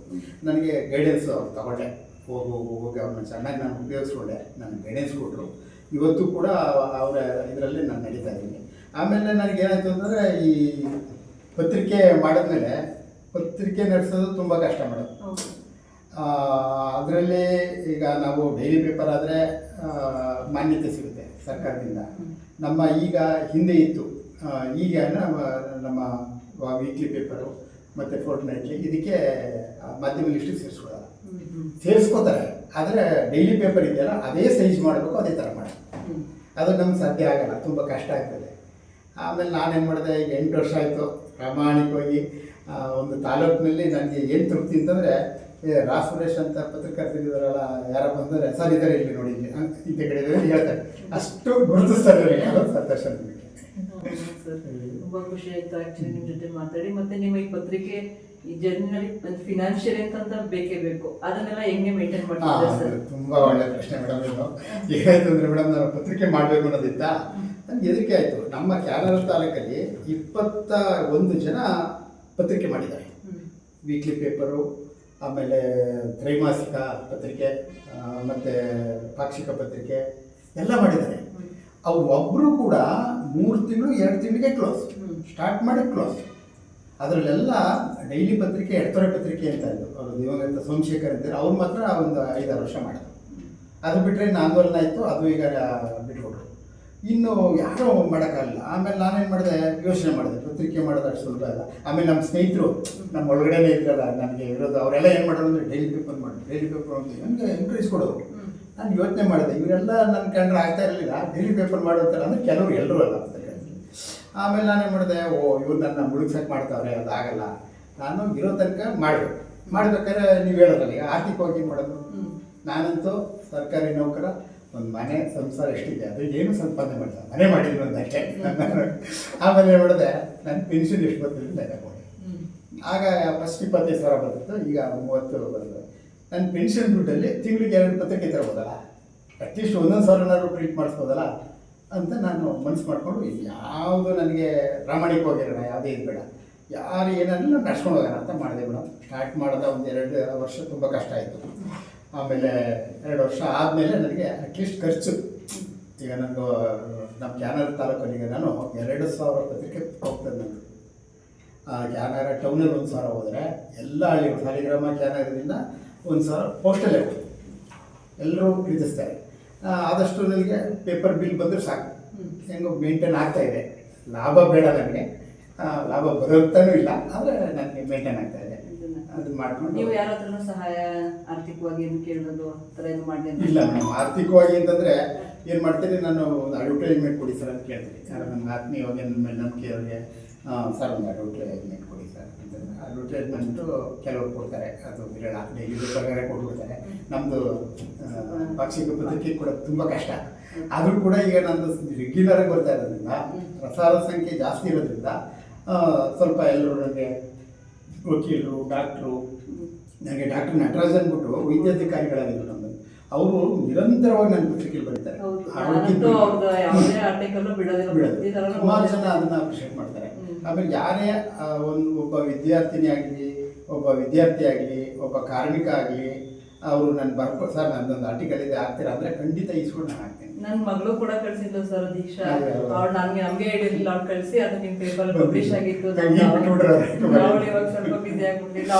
ನನಗೆ ಗೈಡೆನ್ಸ್ ತಗೊಂಡೆ, ಹೋಗಿ ಅವ್ರನ್ನ ಚೆನ್ನಾಗಿ ನಾನು ಉಪಯೋಗಿಸ್ಕೊಂಡೆ, ನನಗೆ ಗೈಡೆನ್ಸ್ ಕೊಟ್ಟರು. ಇವತ್ತು ಕೂಡ ಅವರ ಇದರಲ್ಲಿ ನಾನು ನಡೀತಾ ಇದ್ದೀನಿ. ಆಮೇಲೆ ನನಗೇನಾಯಿತು ಅಂದರೆ ಈ ಪತ್ರಿಕೆ ಮಾಡಿದ್ಮೇಲೆ ಪತ್ರಿಕೆ ನಡೆಸೋದು ತುಂಬ ಕಷ್ಟ ಮಾಡೋದು. ಅದರಲ್ಲಿ ಈಗ ನಾವು ಡೈಲಿ ಪೇಪರ್ ಆದರೆ ಮಾನ್ಯತೆ ಸಿಗುತ್ತೆ ಸರ್ಕಾರದಿಂದ. ನಮ್ಮ ಈಗ ಹಿಂದೆ ಇತ್ತು, ಈಗ ನಮ್ಮ ವೀಕ್ಲಿ ಪೇಪರು ಮತ್ತು ಫೋರ್ಟ್ ನೈಟ್ಲಿ ಇದಕ್ಕೆ ಮಾಧ್ಯಮ ಲಿಸ್ಟಿಗೆ ಸೇರಿಸ್ಕೋತಾರೆ. ಆದರೆ ಡೈಲಿ ಪೇಪರ್ ಇದೆಯಲ್ಲ ಅದೇ ಸೈಜ್ ಮಾಡಬೇಕು, ಅದೇ ಥರ ಮಾಡಿ ಅದು ನಮ್ಗೆ ಸಾಧ್ಯ ಆಗಲ್ಲ, ತುಂಬ ಕಷ್ಟ ಆಗ್ತದೆ. ಆಮೇಲೆ ನಾನೇನು ಮಾಡಿದೆ, ಈಗ 8 ವರ್ಷ ಆಯಿತು ಪ್ರಾಮಾಣಿಕವಾಗಿ ಒಂದು ತಾಲೂಕಿನಲ್ಲಿ ನನಗೆ ಏನು ತೃಪ್ತಿ ಅಂತಂದರೆ, ರಾಸ್ ಸುರೇಶ್ ಅಂತ ಪತ್ರಕರ್ತರಿದ್ದಾರಲ್ಲ, ಯಾರ ಬಂದರೆ ಸರ್ ಇದ್ದಾರೆ ಇಲ್ಲಿ ನೋಡಿ, ಇಲ್ಲಿ ಇಂಥ ಕಡೆ ಇದ್ದಾರೆ ಹೇಳ್ತಾರೆ, ಅಷ್ಟು ಗುರುತಿಸ್ತಾರೆ. ಅದೊಂದು ಸಂತೋಷ ನಿಮಗೆ. ತುಂಬ ಖುಷಿ ಆಯಿತು ಆ್ಯಕ್ಚುಲಿ ನಿಮ್ಮ ಜೊತೆ ಮಾತಾಡಿ. ಮತ್ತು ನಿಮ್ಮ ಈ ಪತ್ರಿಕೆ ಈ ಜರ್ನಿನಲ್ಲಿ ಒಂದು ಫಿನಾನ್ಷಿಯಲ್ ಅಂತ ಬೇಕೇ ಬೇಕು, ಅದನ್ನೆಲ್ಲ ಹೆಂಗೆ ಮೇಂಟೈನ್ ಮಾಡ್ತಿದ್ದಾರೆ ಸರ್? ತುಂಬ ಒಳ್ಳೆ ಪ್ರಶ್ನೆ ಮೇಡಮ್. ಇದು ಏನಾಯ್ತು ಅಂದರೆ ಮೇಡಮ್, ನಾನು ಪತ್ರಿಕೆ ಮಾಡಬೇಕು ಅನ್ನೋದಿತ್ತ ನನಗೆ ಹೆದರಿಕೆ ಆಯಿತು. ನಮ್ಮ ಕ್ಯಾನರ ತಾಲೂಕಲ್ಲಿ 21 ಜನ ಪತ್ರಿಕೆ ಮಾಡಿದ್ದಾರೆ. ವೀಕ್ಲಿ ಪೇಪರು, ಆಮೇಲೆ ತ್ರೈಮಾಸಿಕ ಪತ್ರಿಕೆ, ಮತ್ತು ಪಾಕ್ಷಿಕ ಪತ್ರಿಕೆ ಎಲ್ಲ ಮಾಡಿದ್ದಾರೆ. ಅವ್ರು ಒಬ್ಬರು ಕೂಡ 3 ತಿಂಗಳು 2 ತಿಂಗಳಿಗೆ ಕ್ಲೋಸ್, ಸ್ಟಾರ್ಟ್ ಮಾಡಿ ಕ್ಲೋಸ್. ಅದರಲ್ಲೆಲ್ಲ ಡೈಲಿ ಪತ್ರಿಕೆ, ಎಡತೊರೆ ಪತ್ರಿಕೆ ಅಂತ ಇದ್ದು ಅವರು ದಿವಂಗತ ಸೋಮಶೇಖರ್ ಅಂತಾರೆ, ಅವ್ರು ಮಾತ್ರ ಒಂದು 5-6 ವರ್ಷ ಮಾಡಿದ್ರು. ಅದು ಬಿಟ್ಟರೆ ಇನ್ನು ಆಂದೋಲನ ಆಯಿತು, ಅದು ಈಗ ಬಿಟ್ಕೊಟ್ರು. ಇನ್ನು ಯಾರೋ ಮಾಡೋಕ್ಕಾಗಲ್ಲ. ಆಮೇಲೆ ನಾನೇನು ಮಾಡಿದೆ, ಯೋಚನೆ ಮಾಡಿದೆ, ಪತ್ರಿಕೆ ಮಾಡೋದು ಅಷ್ಟು ಸುಲಭ ಇಲ್ಲ. ಆಮೇಲೆ ನಮ್ಮ ಸ್ನೇಹಿತರು, ನಮ್ಮ ಒಳಗಡೆನೇ ಇದ್ರಲ್ಲ ನನಗೆ ಇರೋದು, ಅವರೆಲ್ಲ ಏನು ಮಾಡೋದು ಅಂದರೆ ಡೈಲಿ ಪೇಪರ್ ಅಂತ ನನಗೆ ಎಂಕರೇಜ್ ಕೊಡೋದು. ನಾನು ಯೋಚನೆ ಮಾಡಿದೆ, ಇವರೆಲ್ಲ ನನ್ನ ಕಂಡ್ರೆ ಆಗ್ತಾ ಇರಲಿಲ್ಲ, ಡೈಲಿ ಪೇಪರ್ ಮಾಡೋಂತಾರೆ ಅಂದರೆ ಕೆಲವರು ಎಲ್ಲರೂ ಅಲ್ಲ. ಆಮೇಲೆ ನಾನೇನು ಮಾಡಿದೆ, ಇವ್ರು ನನ್ನ ಮುಳುಗ್ಸಕ್ಕೆ ಮಾಡ್ತಾವ್ರೆ, ಅದಾಗಲ್ಲ, ನಾನು ಇರೋ ತನಕ ಮಾಡಬೇಕು. ಮಾಡ್ಬೇಕಾದ್ರೆ ನೀವು ಹೇಳೋದಲ್ಲ, ಈಗ ಆರ್ಥಿಕವಾಗಿ ಮಾಡೋದು. ನಾನಂತೂ ಸರ್ಕಾರಿ ನೌಕರ, ಒಂದು ಮನೆ ಸಂಸಾರ ಎಷ್ಟಿದೆ ಅದು ಏನು ಸಂಪಾದನೆ ಮಾಡಿದೆ, ಮನೆ ಮಾಡಿದ್ರು ಅಂತಷ್ಟೇ. ಆಮೇಲೆ ಏನು ಮಾಡಿದೆ, ನನ್ನ ಪೆನ್ಷನ್ ಎಷ್ಟು ಬರ್ತಿದ್ರು ಲೆಕ್ಕ ಕೊಡಿ. ಆಗ ಫಸ್ಟ್ 25,000 ಬರ್ತಿತ್ತು, ಈಗ 30 ಬರ್ತದೆ. ನನ್ನ ಪೆನ್ಷನ್ ದುಡ್ಡಲ್ಲಿ ತಿಂಗಳಿಗೆ 2 ಪತ್ರಿಕೆ ತರ್ಬೋದಲ್ಲ, ಅಟ್ಲೀಸ್ಟ್ 1,000 ಪ್ರಿಂಟ್ ಮಾಡಿಸ್ಬೋದಲ್ಲ ಅಂತ ನಾನು ಮನಸ್ಸು ಮಾಡಿಕೊಂಡು, ಯಾವುದು ನನಗೆ ಪ್ರಾಮಾಣಿಕವಾಗಿರೋಣ, ಯಾವುದೇ ಇದು ಬೇಡ, ಯಾರು ಏನಾಗಲಿ ನಾನು ನಡ್ಸ್ಕೊಂಡು ಹೋಗೋಣ ಅಂತ ಮಾಡಿದೆ ಮೇಡಮ್. ಸ್ಟಾರ್ಟ್ ಮಾಡಿದ ಒಂದು 2 ವರ್ಷ ತುಂಬ ಕಷ್ಟ ಆಯಿತು. ಆಮೇಲೆ 2 ವರ್ಷ ಆದಮೇಲೆ ನನಗೆ ಅಟ್ಲೀಸ್ಟ್ ಖರ್ಚು, ಈಗ ನನಗೂ ನಮ್ಮ ಕ್ಯಾನರ ತಾಲೂಕಲ್ಲಿಗೆ ನಾನು 2,000 ಪತ್ರಿಕೆ ಹೋಗ್ತದೆ. ನನಗೆ ಕ್ಯಾನರ ಟೌನಲ್ಲಿ 1,000 ಹೋದರೆ, ಎಲ್ಲ ಹಳ್ಳಿಗಳು ಸಾಲಿಗ್ರಾಮ ಕ್ಯಾನರದಿಂದ 1,000 ಪೋಸ್ಟಲ್ಲೇ ಹೋಗ್ತದೆ, ಎಲ್ಲರೂ ಪ್ರೀತಿಸ್ತಾರೆ. ಆದಷ್ಟು ನನಗೆ ಪೇಪರ್ ಬಿಲ್ ಬಂದರೆ ಸಾಕು, ಹೆಂಗೋ ಮೇಂಟೈನ್ ಆಗ್ತಾಯಿದೆ. ಲಾಭ ಬೇಡ ನನಗೆ, ಲಾಭ ಬರೋತ್ತಾನೂ ಇಲ್ಲ, ಆದರೆ ನನಗೆ ಮೇಂಟೈನ್ ಆಗ್ತಾಯಿದೆ. ಅದನ್ನ ಮಾಡ್ಕೊಂಡು ನೀವು ಯಾರ ಹತ್ರನೂ ಸಹಾಯ ಆರ್ಥಿಕವಾಗಿ ಏನು ಕೇಳೋದು ಆ ಥರ ಏನು ಮಾಡಿ ಇಲ್ಲ ಮೇಡಮ್. ಆರ್ಥಿಕವಾಗಿ ಅಂತಂದರೆ ಏನು ಮಾಡ್ತೀನಿ, ನಾನು ಒಂದು ಅಡ್ವರ್ಟೈಸ್ಮೆಂಟ್ ಕೊಡಿ ಸರ್ ಅಂತ ಕೇಳ್ತೀನಿ. ಯಾರು ನನ್ನ ಆತ್ಮೀಯವಾಗಿ ನನ್ನ ಮೇಲೆ ನಂಬಿಕೆ ಅವ್ರಿಗೆ, ಸರ್ ಒಂದು ಅಡ್ವರ್ಟೈಸ್ಮೆಂಟ್ ಕೊಡಿ ಸರ್ ಅಂತಂದರೆ ಅಡ್ವರ್ಟೈಸ್ಮೆಂಟು ಕೆಲವರು ಕೊಡ್ತಾರೆ, ಅದು ವಿರಳ, ಡೈಲಿ ಪೇಪರ್ಗಾರೆ ಕೊಟ್ಬಿಡ್ತಾರೆ. ನಮ್ಮದು ಪಾಕ್ಷಿಕ ಪತ್ರಿಕೆ ಕೂಡ ತುಂಬ ಕಷ್ಟ. ಆದರೂ ಕೂಡ ಈಗ ನಂದು ರೆಗ್ಯುಲರಾಗಿ ಬರ್ತಾ ಇರೋದ್ರಿಂದ, ಪ್ರಸಾರ ಸಂಖ್ಯೆ ಜಾಸ್ತಿ ಇರೋದ್ರಿಂದ ಸ್ವಲ್ಪ ಎಲ್ಲರೂ ನನಗೆ ವಕೀಲರು, ಡಾಕ್ಟ್ರು, ನನಗೆ ಡಾಕ್ಟರ್ ನಟರಾಜ್ ಅಂದ್ಬಿಟ್ಟು ವೈದ್ಯಾಧಿಕಾರಿಗಳಾಗಿದ್ದರು ನಮ್ಮದು, ಅವರು ನಿರಂತರವಾಗಿ ನನ್ನ ಪತ್ರಿಕೆಯಲ್ಲಿ ಬರೀತಾರೆ. ಸುಮಾರು ಜನ ಅದನ್ನು ಅಪ್ರಿಷಿಯೇಟ್ ಮಾಡ್ತಾರೆ. ಆಮೇಲೆ ಯಾರೇ ಒಬ್ಬ ವಿದ್ಯಾರ್ಥಿನಿ ಆಗಲಿ, ಒಬ್ಬ ವಿದ್ಯಾರ್ಥಿ ಆಗಲಿ, ಒಬ್ಬ ಕಾರ್ಮಿಕ ಆಗಲಿ, ಅವರು ನನ್ನ ಬರ್ಕೊಂಡು ಸರ್ ನನ್ನದೊಂದು ಆರ್ಟಿಕಲ್ ಇದೆ ಆಗ್ತೀರಾ ಅಂದರೆ ಖಂಡಿತ ಈಸ್ಕೊಂಡು ನಾನು ಹಾಕ್ತೀನಿ. ನನ್ನ ಮಗಳು ಕೂಡ ಕಳಿಸಿದ್ಲು ಸರ್, ದೀಕ್ಷಾ, ಅವಳು ನಮಗೆ ಹೇಳಿರಲಿಲ್ಲ, ಅವ್ಳು ಕಳಿಸಿ ಅದು ನಿಮ್ಮ ಪೇಪರ್ ಪಬ್ಲಿಷ್ ಆಗಿತ್ತು. ಅವಳು ಇವಾಗ ಸ್ವಲ್ಪ ಬಿಸಿ ಆಗ್ಬಿಟ್ಟಿಲ್ಲ.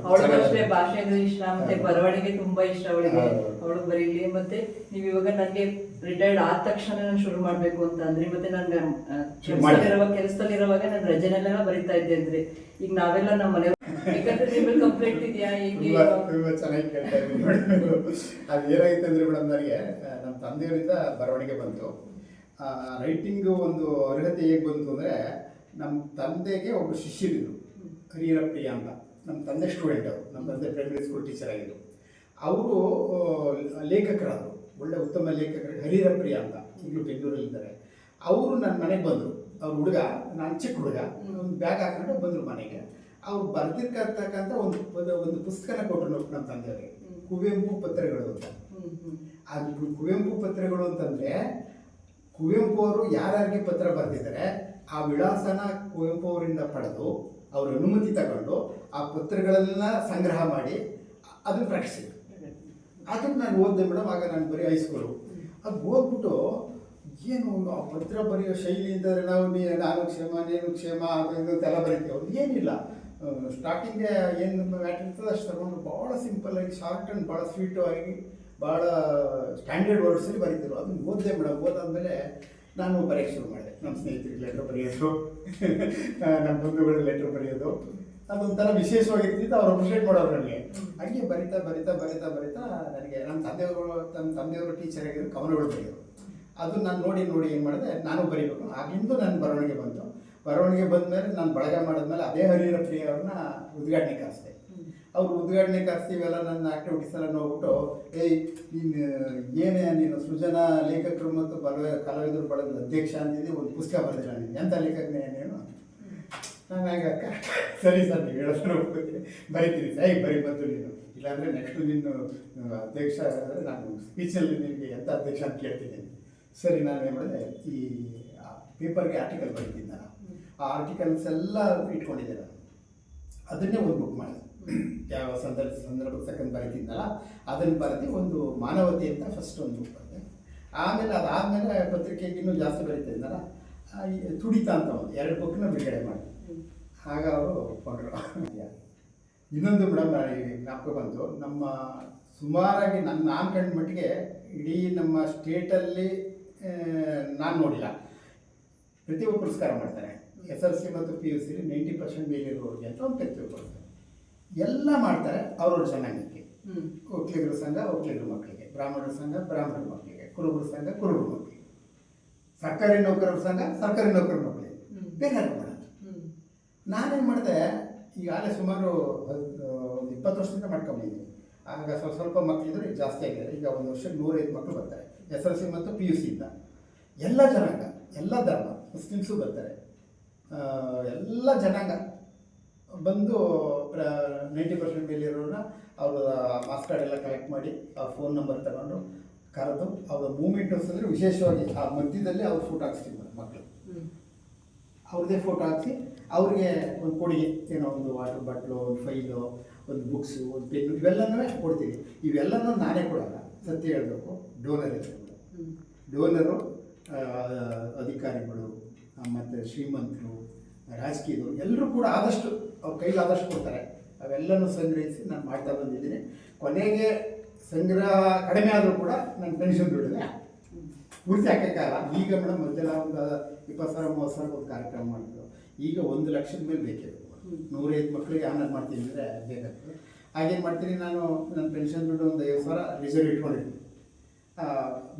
ಅವಳಿಗೆ ಅಷ್ಟೇ ಭಾಷೆ ಅಂದ್ರೆ ಇಷ್ಟ, ಮತ್ತೆ ಬರವಣಿಗೆ ತುಂಬಾ ಇಷ್ಟ ಅವಳಿಗೆ, ಅವಳು ಬರೀಲಿ. ಮತ್ತೆ ನೀವು ಇವಾಗ ನನಗೆ ರಿಟೈರ್ಡ್ ಆದ ತಕ್ಷಣ ನಾನು ಶುರು ಮಾಡ್ಬೇಕು ಅಂತ ಅಂದ್ರಿ, ಮತ್ತೆ ನಾನು ಕೆಲಸದಲ್ಲಿರುವಾಗ ನಾನು ರಜೆನೆಲ್ಲ ಬರೀತಾ ಇದ್ದೆ ಅಂದ್ರೆ, ಈಗ ನಾವೆಲ್ಲ ನಮ್ಮ ಮನೆ ಕಂಪ್ಲೇಂಟ್ ಇದೆಯಾ ಹೇಗೆ? ಚೆನ್ನಾಗಿ ಕೇಳ್ತಾ ಇದ್ದೀನಿ ಮೇಡಮ್. ಅದು ಏನಾಗಿತ್ತು ಅಂದರೆ ಮೇಡಮ್, ನನಗೆ ನಮ್ಮ ತಂದೆಯವರಿಂದ ಬರವಣಿಗೆ ಬಂತು. ರೈಟಿಂಗು ಒಂದು ಅರ್ಹತೆ ಹೇಗೆ ಬಂತು ಅಂದರೆ, ನಮ್ಮ ತಂದೆಗೆ ಒಬ್ಬರು ಶಿಷ್ಯರಿದ್ದರು, ಹರಿರಪ್ರಿಯ ಅಂತ. ನಮ್ಮ ತಂದೆ ಸ್ಟೂಡೆಂಟ್, ಅವರು ನಮ್ಮ ತಂದೆ ಪ್ರೈಮರಿ ಸ್ಕೂಲ್ ಟೀಚರ್ ಆಗಿದ್ದರು. ಅವರು ಲೇಖಕರಾದರು, ಒಳ್ಳೆ ಉತ್ತಮ ಲೇಖಕರು, ಹರಿರಪ್ರಿಯ ಅಂತ, ಈಗಲೂ ಬೆಂಗಳೂರಲ್ಲಿದ್ದಾರೆ. ಅವರು ನನ್ನ ಮನೆಗೆ ಬಂದರು. ಅವ್ರ ಹುಡುಗ, ನಾನು ಚಿಕ್ಕ ಹುಡುಗ, ಒಂದು ಬ್ಯಾಗ್ ಹಾಕೊಂಡು ಬಂದರು ಮನೆಗೆ. ಅವ್ರು ಬರ್ತಿರ್ತಕ್ಕಂಥ ಒಂದು ಪುಸ್ತಕನ ಕೊಟ್ಟರು ನಮ್ಮ ತಂದೆಯವರಿಗೆ, ಕುವೆಂಪು ಪತ್ರಗಳು ಅಂತ. ಅದು ಕುವೆಂಪು ಪತ್ರಗಳು ಅಂತಂದರೆ, ಕುವೆಂಪು ಅವರು ಯಾರ್ಯಾರಿಗೆ ಪತ್ರ ಬರೆದಿದ್ದಾರೆ ಆ ವಿಳಾಸನ ಕುವೆಂಪು ಅವರಿಂದ ಪಡೆದು, ಅವ್ರ ಅನುಮತಿ ತಗೊಂಡು ಆ ಪತ್ರಗಳೆಲ್ಲ ಸಂಗ್ರಹ ಮಾಡಿ ಅದನ್ನು ಪ್ರಕಟಿಸಿದ್ರು. ಅದನ್ನು ನಾನು ಓದಿದೆ ಮೇಡಮ್. ಆಗ ನಾನು ಬರೀ ಹೈಸ್ಕೂಲು. ಅದು ಓದ್ಬಿಟ್ಟು ಏನು ಆ ಪತ್ರ ಬರೆಯೋ ಶೈಲಿ ಇದ್ದರೆ ನಾನು ಕ್ಷೇಮ ನೀನು ಕ್ಷೇಮ ಅದು ಇದು ಎಲ್ಲ ಬರೀತೀವಿ. ಅವ್ರು ಏನಿಲ್ಲ, ಸ್ಟಾರ್ಟಿಂಗ್ಗೆ ಏನು ಮ್ಯಾಟ್ರ್ ಇರ್ತದೆ ಅಷ್ಟು ತಗೊಂಡು ಭಾಳ ಸಿಂಪಲ್ಲಾಗಿ ಶಾರ್ಟ್ ಆ್ಯಂಡ್ ಭಾಳ ಸ್ವೀಟು ಆಗಿ ಭಾಳ ಸ್ಟ್ಯಾಂಡರ್ಡ್ ವರ್ಡ್ಸಲ್ಲಿ ಬರೀತಿರು. ಅದನ್ನು ಓದಿದೆ ಮೇಡಮ್. ಓದಾದ್ಮೇಲೆ ನಾನು ಬರೆಯೋಕ್ಕೆ ಶುರು ಮಾಡಿದೆ. ನಮ್ಮ ಸ್ನೇಹಿತರಿಗೆ ಲೆಟ್ರ್ ಬರೆಯೋದು, ನಮ್ಮ ಬಂಧುಗಳಿಗೆ ಲೆಟ್ರ್ ಬರೆಯೋದು, ಅದೊಂಥರ ವಿಶೇಷವಾಗಿರ್ತಿತ್ತು. ಅವ್ರು ಅಪ್ರಿಷಿಯೇಟ್ ಮಾಡೋರು ನನಗೆ. ಹಂಗೆ ಬರಿತಾ ಬರಿತಾ ಬರಿತಾ ಬರಿತಾ ನನಗೆ ನಮ್ಮ ತಂದೆಯವರು ಟೀಚರ್ ಆಗಿರೋ ಕವನಗಳು ಬರೆಯೋರು. ಅದು ನಾನು ನೋಡಿ ಏನು ಮಾಡಿದೆ, ನಾನು ಬರೀಬೇಕು. ಆಗಿಂದು ನನ್ನ ಬರವಣಿಗೆ ಬಂತು. ಬರವಣಿಗೆ ಬಂದಮೇಲೆ ನಾನು ಬಳಗ ಮಾಡಿದ್ಮೇಲೆ ಅದೇ ಹರಿಹರ ಪ್ರಿಯ ಅವ್ರನ್ನ ಉದ್ಘಾಟನೆ ಕರೆಸಿದೆ. ಅವ್ರು ಉದ್ಘಾಟನೆ ಕರೆಸ್ತೀವೆಲ್ಲ ನನ್ನ ಆ್ಯಕ್ಟಿವಿಟೀಸ್ ಎಲ್ಲ ನೋಡ್ಬಿಟ್ಟು, ನೀನು ಸೃಜನಾ ಲೇಖಕರು ಮತ್ತು ಕಲಾವಿದರು ಬಳಗದ ಅಧ್ಯಕ್ಷ ಅಂತಿದ್ದೆ, ಒಂದು ಪುಸ್ತಕ ಬರೆದಿಲ್ಲ ನೀನು, ಎಂಥ ಲೇಖಕನೇ ನೀನು? ನಾನು ಹಾಗೆ ಸರಿ ಸರ್ ನೀವು ಹೇಳೋದನ್ನ ಒಪ್ಕೋತೀನಿ, ಬರೀತೀನಿ ಸರ್, ಬರೀ ಬಂದು ನೀನು, ಇಲ್ಲಾಂದರೆ ನೆಕ್ಸ್ಟು ನೀನು ಅಧ್ಯಕ್ಷ ಅಂದರೆ ನಾನು ಸ್ಪೀಚಲ್ಲಿ ನಿನಗೆ ಎಂಥ ಅಧ್ಯಕ್ಷ ಅಂತ ಕೇಳ್ತೀನಿ. ಸರಿ, ನಾನು ಏನು ಮಾಡಿದೆ, ಈ ಪೇಪರ್ಗೆ ಆರ್ಟಿಕಲ್ ಬರೀತೀನಿ ನಾನು. ಆ ಆರ್ಟಿಕಲ್ಸ್ ಎಲ್ಲ ಇಟ್ಕೊಂಡಿದ್ದೆ ನಾನು. ಅದನ್ನೇ ಒಂದು ಬುಕ್ ಮಾಡಿದೆ. ಯಾವ ಸಂದರ್ಭಕ್ಕೆ ತಕ್ಕಂತ ಬರೀತಿದ್ದಲ್ಲ ಅದನ್ನು ಬರೆದು ಒಂದು ಮಾನವತೆ ಅಂತ ಫಸ್ಟ್ ಒಂದು ಬುಕ್ ಬರೆದೆ. ಆಮೇಲೆ ಅದಾದಮೇಲೆ ಪತ್ರಿಕೆಗೆ ಇನ್ನೂ ಜಾಸ್ತಿ ಬರೀತಾ ಇದ್ದಲ್ಲ, ತುಡಿತ ಅಂತ ಒಂದು 2 ಬುಕ್ನ ಬಿಡುಗಡೆ ಮಾಡಿ. ಆಗ ಅವರು ಒಪ್ಕೊಂಡ್ರು. ಇನ್ನೊಂದು ಮೇಡಮ್ ಜ್ಞಾಪಕ ಬಂತು. ನಮ್ಮ ಸುಮಾರಾಗಿ ನಾನು ಕಂಡ ಮಟ್ಟಿಗೆ ಇಡೀ ನಮ್ಮ ಸ್ಟೇಟಲ್ಲಿ ನಾನು ನೋಡಿಲ್ಲ, ಪ್ರತಿಯೊಬ್ಬರು ಪುರಸ್ಕಾರ ಮಾಡ್ತಾರೆ. SSLC ಮತ್ತು PUC 90% ಮೇಲಿರುವವ್ರಿಗೆ ಅಂತ ಒಂದು ಪ್ರತಿಯೊಬ್ಬರು ಕೊಡ್ತಾರೆ. ಎಲ್ಲ ಮಾಡ್ತಾರೆ ಅವ್ರವ್ರ ಜನಾಂಗಕ್ಕೆ. ಒಕ್ಕಲಿಗರ ಸಂಘ ಒಕ್ಕಲಿಗರ ಮಕ್ಕಳಿಗೆ, ಬ್ರಾಹ್ಮಣರ ಸಂಘ ಬ್ರಾಹ್ಮಣರ ಮಕ್ಕಳಿಗೆ, ಕುರುಬರ ಸಂಘ ಕುರುಬರ ಮಕ್ಕಳಿಗೆ, ಸರ್ಕಾರಿ ನೌಕರರ ಸಂಘ ಸರ್ಕಾರಿ ನೌಕರರ ಮಕ್ಕಳಿಗೆ, ಬೇರೆ ಮಾಡೋದು. ನಾನೇನು ಮಾಡಿದೆ, ಈಗಾಗಲೇ ಸುಮಾರು ಒಂದು 20 ವರ್ಷದಿಂದ ಮಾಡ್ಕೊಂಬಂದಿದ್ದೀನಿ. ಆಗ ಸ್ವಲ್ಪ ಮಕ್ಕಳಿದ್ರು, ಈಗ ಜಾಸ್ತಿ ಆಗಿದೆ. ಈಗ ಒಂದು ವರ್ಷಕ್ಕೆ 105 ಮಕ್ಕಳು ಬರ್ತಾರೆ SSLC ಮತ್ತು PUC ಇಂದ. ಎಲ್ಲ ಜನಾಂಗ, ಎಲ್ಲ ಧರ್ಮ, ಮುಸ್ಲಿಮ್ಸು ಬರ್ತಾರೆ, ಎಲ್ಲ ಜನಾಂಗ ಬಂದು 90% ಮೇಲಿರೋರನ್ನ ಅವ್ರ ಮಾಸ್ ಕಾರ್ಡ್ ಎಲ್ಲ ಕಲೆಕ್ಟ್ ಮಾಡಿ ಅವ್ರ ಫೋನ್ ನಂಬರ್ ತಗೊಂಡು ಕರೆದು ಅವ್ರ ಮೂಮೆಂಟ್ಸ್ ಅಂದರೆ ವಿಶೇಷವಾಗಿ ಆ ಮಧ್ಯದಲ್ಲಿ ಅವ್ರ ಫೋಟೋ ಹಾಕ್ಸ್ತೀವಿ ಮಕ್ಕಳು. ಅವ್ರದ್ದೇ ಫೋಟೋ ಹಾಕಿ ಅವ್ರಿಗೆ ಒಂದು ಕೊಡುಗೆ, ಏನೋ ಒಂದು ವಾಟರ್ ಬಾಟ್ಲು, ಒಂದು ಫೈಲು, ಒಂದು ಬುಕ್ಸು, ಒಂದು ಪೆನ್ನು, ಇವೆಲ್ಲನೂ ಕೊಡ್ತೀವಿ. ಇವೆಲ್ಲನೂ ನಾನೇ ಕೊಡೋಲ್ಲ, ಸತ್ಯ ಹೇಳಬೇಕು. ಡೋನರ್ ಇರ್ತಾರೆ, ಡೋನರು ಅಧಿಕಾರಿಗಳು ಮತ್ತು ಶ್ರೀಮಂತರು, ರಾಜಕೀಯದವರು ಎಲ್ಲರೂ ಕೂಡ ಆದಷ್ಟು ಅವ್ರ ಕೈಲಾದಷ್ಟು ಕೊಡ್ತಾರೆ. ಅವೆಲ್ಲನೂ ಸಂಗ್ರಹಿಸಿ ನಾನು ಮಾಡ್ತಾ ಬಂದಿದ್ದೀನಿ. ಕೊನೆಗೆ ಸಂಗ್ರಹ ಕಡಿಮೆ ಆದರೂ ಕೂಡ ನನ್ನ ಪೆನ್ಷನ್ ದುಡ್ಡಿದೆ ಪೂರ್ತಿ ಹಾಕೋಕ್ಕಾಗಲ್ಲ. ಈಗ ಮೇಡಮ್ ಮೊದಲೆಲ್ಲ ಒಂದು 20,000-30,000 ಒಂದು ಕಾರ್ಯಕ್ರಮ ಮಾಡಿದ್ರು. ಈಗ 1 ಲಕ್ಷದ ಮೇಲೆ ಬೇಕೇ ಬೇಕು. 105 ಮಕ್ಕಳಿಗೆ ಆನರ್ ಮಾಡ್ತೀನಿ ಅಂದರೆ ಬೇಕಾಗ್ತದೆ. ಹಾಗೇನು ಮಾಡ್ತೀನಿ, ನಾನು ನನ್ನ ಪೆನ್ಷನ್ ದುಡ್ಡು ಒಂದು 50,000 ರಿಸರ್ವ್ ಇಟ್ಕೊಂಡಿದ್ದೀನಿ.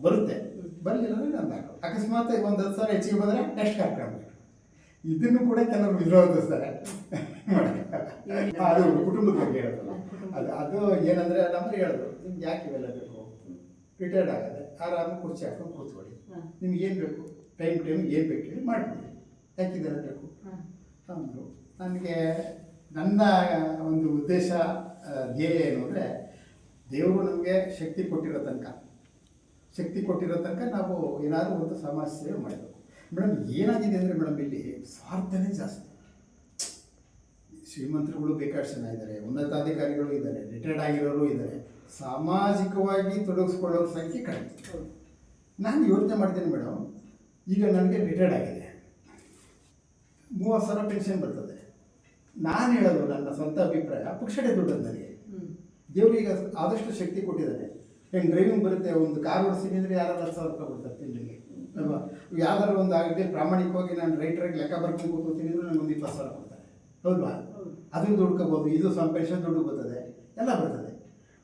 ಬರುತ್ತೆ, ಬರಲಿಲ್ಲ ಅಂದರೆ ನಾನು ಹಾಕೋ. ಅಕಸ್ಮಾತ್ ಒಂದು 10,000 ಹೆಚ್ಚಿಗೆ ಬಂದರೆ ನೆಕ್ಸ್ಟ್ ಕಾರ್ಯಕ್ರಮ. ಇದನ್ನು ಕೂಡ ಕೆಲವರು ವಿರೋಧಿಸ್ತಾರೆ. ಅದು ಕುಟುಂಬದ ಬಗ್ಗೆ ಹೇಳೋದಲ್ಲ. ಅದು ಏನಂದರೆ ನಮ್ಮಲ್ಲಿ ಹೇಳಿದ್ರು, ನಿಮ್ಗೆ ಯಾಕೆ ಇವೆಲ್ಲ ಬೇಕು, ರಿಟೈರ್ಡ್ ಆಗದೆ ಆರಾಮಾಗಿ ಕುರ್ಚಿ ಹಾಕೊಂಡು ಕೂತ್ಕೊಳ್ಳಿ, ನಿಮ್ಗೆ ಏನು ಬೇಕು ಟೈಮ್ ಏನು ಬೇಕು ಹೇಳಿ ಮಾಡ್ತೀವಿ, ಯಾಕಿದೆಲ್ಲ ಬೇಕು ಅಂದರು. ನನಗೆ ನನ್ನ ಒಂದು ಉದ್ದೇಶ, ಧ್ಯೇಯ ಏನು ಅಂದರೆ, ದೇವರು ನಮಗೆ ಶಕ್ತಿ ಕೊಟ್ಟಿರೋ ತನಕ ನಾವು ಏನಾದರೂ ಒಂದು ಸಮಾಜ ಸೇವೆ ಮಾಡಬೇಕು. ಮೇಡಮ್ ಏನಾಗಿದೆ ಅಂದರೆ ಮೇಡಮ್, ಇಲ್ಲಿ ಸ್ವಾರ್ಥನೇ ಜಾಸ್ತಿ. ಶ್ರೀಮಂತರುಗಳು ಬೇಕಾದಷ್ಟು ಜನ ಇದ್ದಾರೆ, ಉನ್ನತಾಧಿಕಾರಿಗಳು ಇದ್ದಾರೆ, ರಿಟೈರ್ಡ್ ಆಗಿರೋರು ಇದ್ದಾರೆ, ಸಾಮಾಜಿಕವಾಗಿ ತೊಡಗಿಸ್ಕೊಳ್ಳೋರ ಸಂಖ್ಯೆ ಕಡಿಮೆ. ನಾನು ಯೋಚನೆ ಮಾಡ್ತೇನೆ ಮೇಡಮ್, ಈಗ ನನಗೆ ರಿಟೈರ್ಡ್ ಆಗಿದೆ, 30,000 ಪೆನ್ಷನ್ ಬರ್ತದೆ. ನಾನು ಹೇಳೋದು ನನ್ನ ಸ್ವಂತ ಅಭಿಪ್ರಾಯ, ಪುಕ್ಷಟೆ ದುಡ್ಡು ನನಗೆ. ದೇವರಿಗೆ ಆದಷ್ಟು ಶಕ್ತಿ ಕೊಟ್ಟಿದ್ದಾನೆ. ಹೆಂಗೆ ಡ್ರೈವಿಂಗ್ ಬರುತ್ತೆ, ಒಂದು ಕಾರ್ ಓಡಿಸ್ತೀನಿ ಅಂದರೆ ಯಾರು 10,000 ರೂಪಾಯಿ ಕೊಡ್ತಾರೆ ತಿಂಗಳಿಗೆ ಅಲ್ವಾ? ಯಾವ್ದಾದ್ರು ಒಂದು ಆಗದೆ ಪ್ರಾಮಾಣಿಕವಾಗಿ ನಾನು ರೈಟ್ರಾಗಿ ಲೆಕ್ಕ ಬರ್ಕೊಂಡು ಕೂತ್ಕೊತೀನಿ ಅಂದರೆ ನನಗೊಂದು 20,000 ಕೊಡ್ತಾರೆ, ಹೌದಾ? ಅದನ್ನು ದುಡ್ಕೋಬೋದು, ಇದು ಪೆನ್ಷನ್ ದುಡ್ಡು ಬರ್ತದೆ, ಎಲ್ಲ ಬರ್ತದೆ.